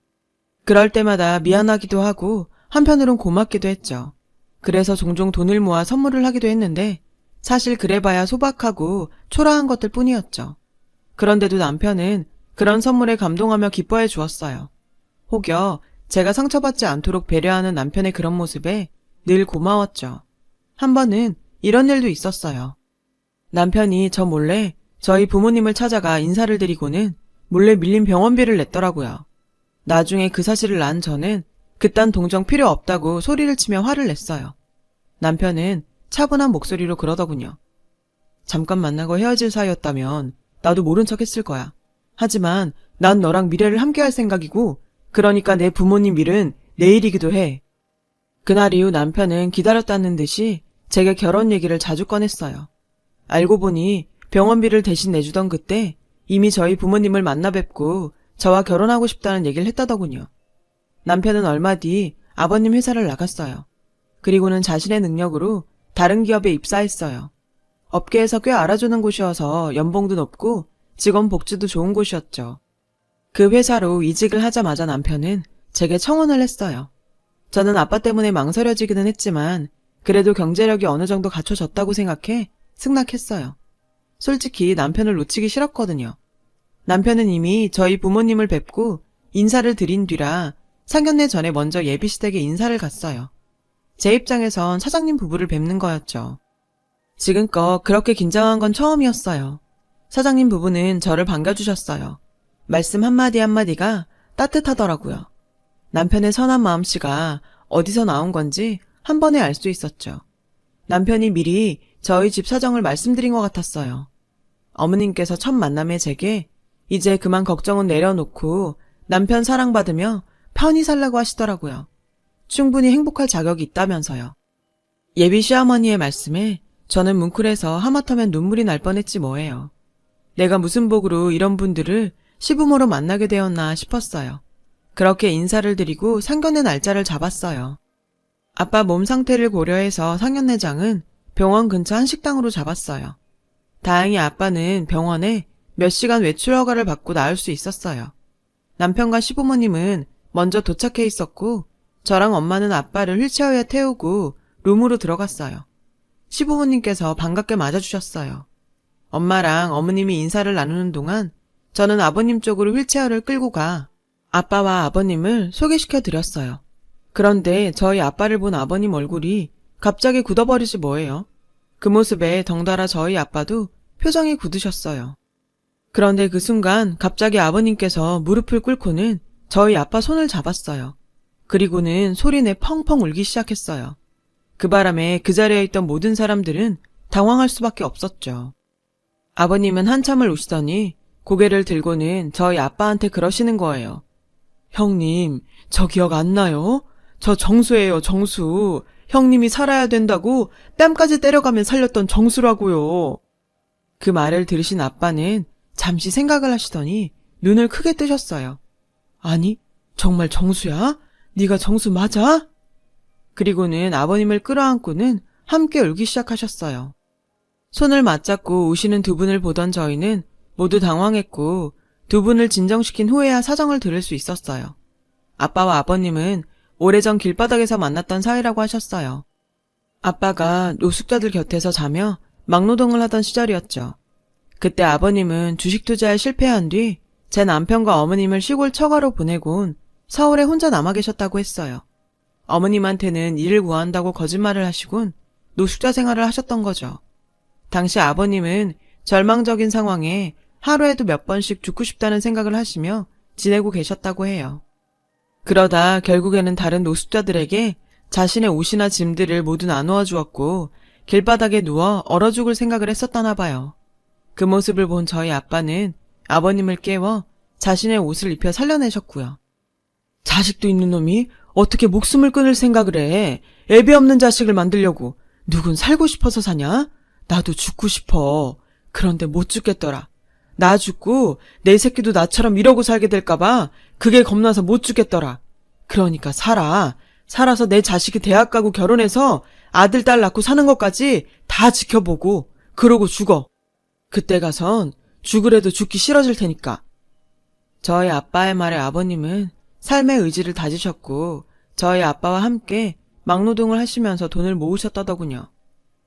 그럴 때마다 미안하기도 하고 한편으론 고맙기도 했죠. 그래서 종종 돈을 모아 선물을 하기도 했는데 사실 그래봐야 소박하고 초라한 것들 뿐이었죠. 그런데도 남편은 그런 선물에 감동하며 기뻐해 주었어요. 혹여 제가 상처받지 않도록 배려하는 남편의 그런 모습에 늘 고마웠죠. 한 번은 이런 일도 있었어요. 남편이 저 몰래 저희 부모님을 찾아가 인사를 드리고는 몰래 밀린 병원비를 냈더라고요. 나중에 그 사실을 안 저는 그딴 동정 필요 없다고 소리를 치며 화를 냈어요. 남편은 차분한 목소리로 그러더군요. 잠깐 만나고 헤어질 사이였다면 나도 모른 척 했을 거야. 하지만 난 너랑 미래를 함께할 생각이고 그러니까 내 부모님 일은 내일이기도 해. 그날 이후 남편은 기다렸다는 듯이 제게 결혼 얘기를 자주 꺼냈어요. 알고 보니 병원비를 대신 내주던 그때 이미 저희 부모님을 만나 뵙고 저와 결혼하고 싶다는 얘기를 했다더군요. 남편은 얼마 뒤 아버님 회사를 나갔어요. 그리고는 자신의 능력으로 다른 기업에 입사했어요. 업계에서 꽤 알아주는 곳이어서 연봉도 높고 직원 복지도 좋은 곳이었죠. 그 회사로 이직을 하자마자 남편은 제게 청혼을 했어요. 저는 아빠 때문에 망설여지기는 했지만 그래도 경제력이 어느 정도 갖춰졌다고 생각해 승낙했어요. 솔직히 남편을 놓치기 싫었거든요. 남편은 이미 저희 부모님을 뵙고 인사를 드린 뒤라 상견례 전에 먼저 예비시댁에 인사를 갔어요. 제 입장에선 사장님 부부를 뵙는 거였죠. 지금껏 그렇게 긴장한 건 처음이었어요. 사장님 부부는 저를 반겨주셨어요. 말씀 한마디 한마디가 따뜻하더라고요. 남편의 선한 마음씨가 어디서 나온 건지 한 번에 알 수 있었죠. 남편이 미리 저희 집 사정을 말씀드린 것 같았어요. 어머님께서 첫 만남에 제게 이제 그만 걱정은 내려놓고 남편 사랑받으며 편히 살라고 하시더라고요. 충분히 행복할 자격이 있다면서요. 예비 시어머니의 말씀에 저는 뭉클해서 하마터면 눈물이 날 뻔했지 뭐예요. 내가 무슨 복으로 이런 분들을 시부모로 만나게 되었나 싶었어요. 그렇게 인사를 드리고 상견례 날짜를 잡았어요. 아빠 몸 상태를 고려해서 상견례장은 병원 근처 한식당으로 잡았어요. 다행히 아빠는 병원에 몇 시간 외출 허가를 받고 나올 수 있었어요. 남편과 시부모님은 먼저 도착해 있었고 저랑 엄마는 아빠를 휠체어에 태우고 룸으로 들어갔어요. 시부모님께서 반갑게 맞아주셨어요. 엄마랑 어머님이 인사를 나누는 동안 저는 아버님 쪽으로 휠체어를 끌고 가 아빠와 아버님을 소개시켜 드렸어요. 그런데 저희 아빠를 본 아버님 얼굴이 갑자기 굳어버리지 뭐예요. 그 모습에 덩달아 저희 아빠도 표정이 굳으셨어요. 그런데 그 순간 갑자기 아버님께서 무릎을 꿇고는 저희 아빠 손을 잡았어요. 그리고는 소리내 펑펑 울기 시작했어요. 그 바람에 그 자리에 있던 모든 사람들은 당황할 수밖에 없었죠. 아버님은 한참을 우시더니 고개를 들고는 저희 아빠한테 그러시는 거예요. 형님, 저 기억 안 나요? 저 정수예요, 정수. 형님이 살아야 된다고 뺨까지 때려가면 살렸던 정수라고요. 그 말을 들으신 아빠는 잠시 생각을 하시더니 눈을 크게 뜨셨어요. 아니, 정말 정수야? 네가 정수 맞아? 그리고는 아버님을 끌어안고는 함께 울기 시작하셨어요. 손을 맞잡고 우시는 두 분을 보던 저희는 모두 당황했고 두 분을 진정시킨 후에야 사정을 들을 수 있었어요. 아빠와 아버님은 오래전 길바닥에서 만났던 사이라고 하셨어요. 아빠가 노숙자들 곁에서 자며 막노동을 하던 시절이었죠. 그때 아버님은 주식 투자에 실패한 뒤 제 남편과 어머님을 시골 처가로 보내곤 서울에 혼자 남아 계셨다고 했어요. 어머님한테는 일을 구한다고 거짓말을 하시곤 노숙자 생활을 하셨던 거죠. 당시 아버님은 절망적인 상황에 하루에도 몇 번씩 죽고 싶다는 생각을 하시며 지내고 계셨다고 해요. 그러다 결국에는 다른 노숙자들에게 자신의 옷이나 짐들을 모두 나누어 주었고 길바닥에 누워 얼어 죽을 생각을 했었다나 봐요. 그 모습을 본 저희 아빠는 아버님을 깨워 자신의 옷을 입혀 살려내셨고요. 자식도 있는 놈이 어떻게 목숨을 끊을 생각을 해. 애비 없는 자식을 만들려고. 누군 살고 싶어서 사냐? 나도 죽고 싶어. 그런데 못 죽겠더라. 나 죽고 내 새끼도 나처럼 이러고 살게 될까봐 그게 겁나서 못 죽겠더라. 그러니까 살아. 살아서 내 자식이 대학 가고 결혼해서 아들 딸 낳고 사는 것까지 다 지켜보고 그러고 죽어. 그때 가선 죽으래도 죽기 싫어질 테니까. 저희 아빠의 말에 아버님은 삶의 의지를 다지셨고 저희 아빠와 함께 막노동을 하시면서 돈을 모으셨다더군요.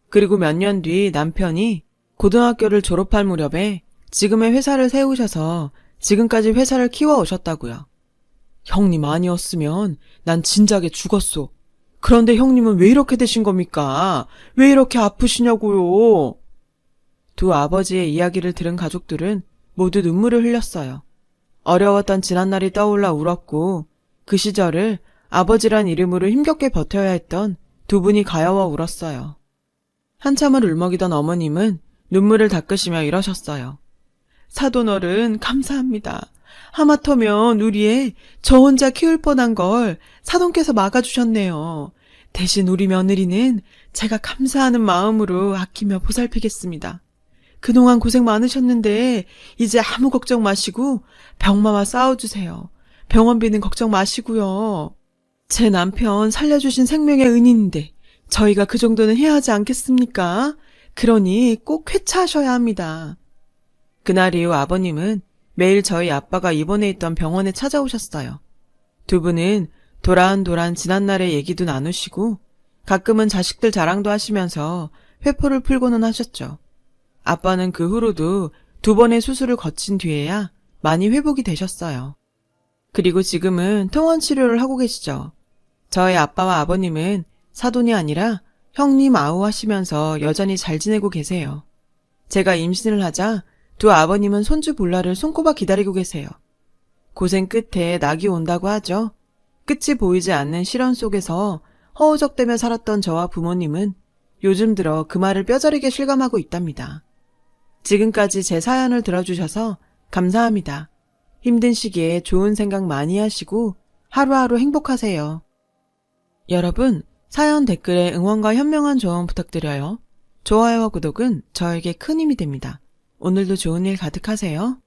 그리고 몇 년 뒤 남편이 고등학교를 졸업할 무렵에 지금의 회사를 세우셔서 지금까지 회사를 키워오셨다고요. 형님 아니었으면 난 진작에 죽었소. 그런데 형님은 왜 이렇게 되신 겁니까? 왜 이렇게 아프시냐고요? 두 아버지의 이야기를 들은 가족들은 모두 눈물을 흘렸어요. 어려웠던 지난날이 떠올라 울었고 그 시절을 아버지란 이름으로 힘겹게 버텨야 했던 두 분이 가여워 울었어요. 한참을 울먹이던 어머님은 눈물을 닦으시며 이러셨어요. 사돈어른 감사합니다. 하마터면 우리 애 저 혼자 키울 뻔한 걸 사돈께서 막아주셨네요. 대신 우리 며느리는 제가 감사하는 마음으로 아끼며 보살피겠습니다. 그동안 고생 많으셨는데 이제 아무 걱정 마시고 병마와 싸워주세요. 병원비는 걱정 마시고요. 제 남편 살려주신 생명의 은인인데 저희가 그 정도는 해야 하지 않겠습니까? 그러니 꼭 쾌차하셔야 합니다. 그날 이후 아버님은 매일 저희 아빠가 입원해 있던 병원에 찾아오셨어요. 두 분은 도란도란 지난날의 얘기도 나누시고 가끔은 자식들 자랑도 하시면서 회포를 풀고는 하셨죠. 아빠는 그 후로도 두 번의 수술을 거친 뒤에야 많이 회복이 되셨어요. 그리고 지금은 통원 치료를 하고 계시죠. 저희 아빠와 아버님은 사돈이 아니라 형님 아우 하시면서 여전히 잘 지내고 계세요. 제가 임신을 하자 두 아버님은 손주 볼라를 손꼽아 기다리고 계세요. 고생 끝에 낙이 온다고 하죠. 끝이 보이지 않는 시련 속에서 허우적대며 살았던 저와 부모님은 요즘 들어 그 말을 뼈저리게 실감하고 있답니다. 지금까지 제 사연을 들어주셔서 감사합니다. 힘든 시기에 좋은 생각 많이 하시고 하루하루 행복하세요. 여러분, 사연 댓글에 응원과 현명한 조언 부탁드려요. 좋아요와 구독은 저에게 큰 힘이 됩니다. 오늘도 좋은 일 가득하세요.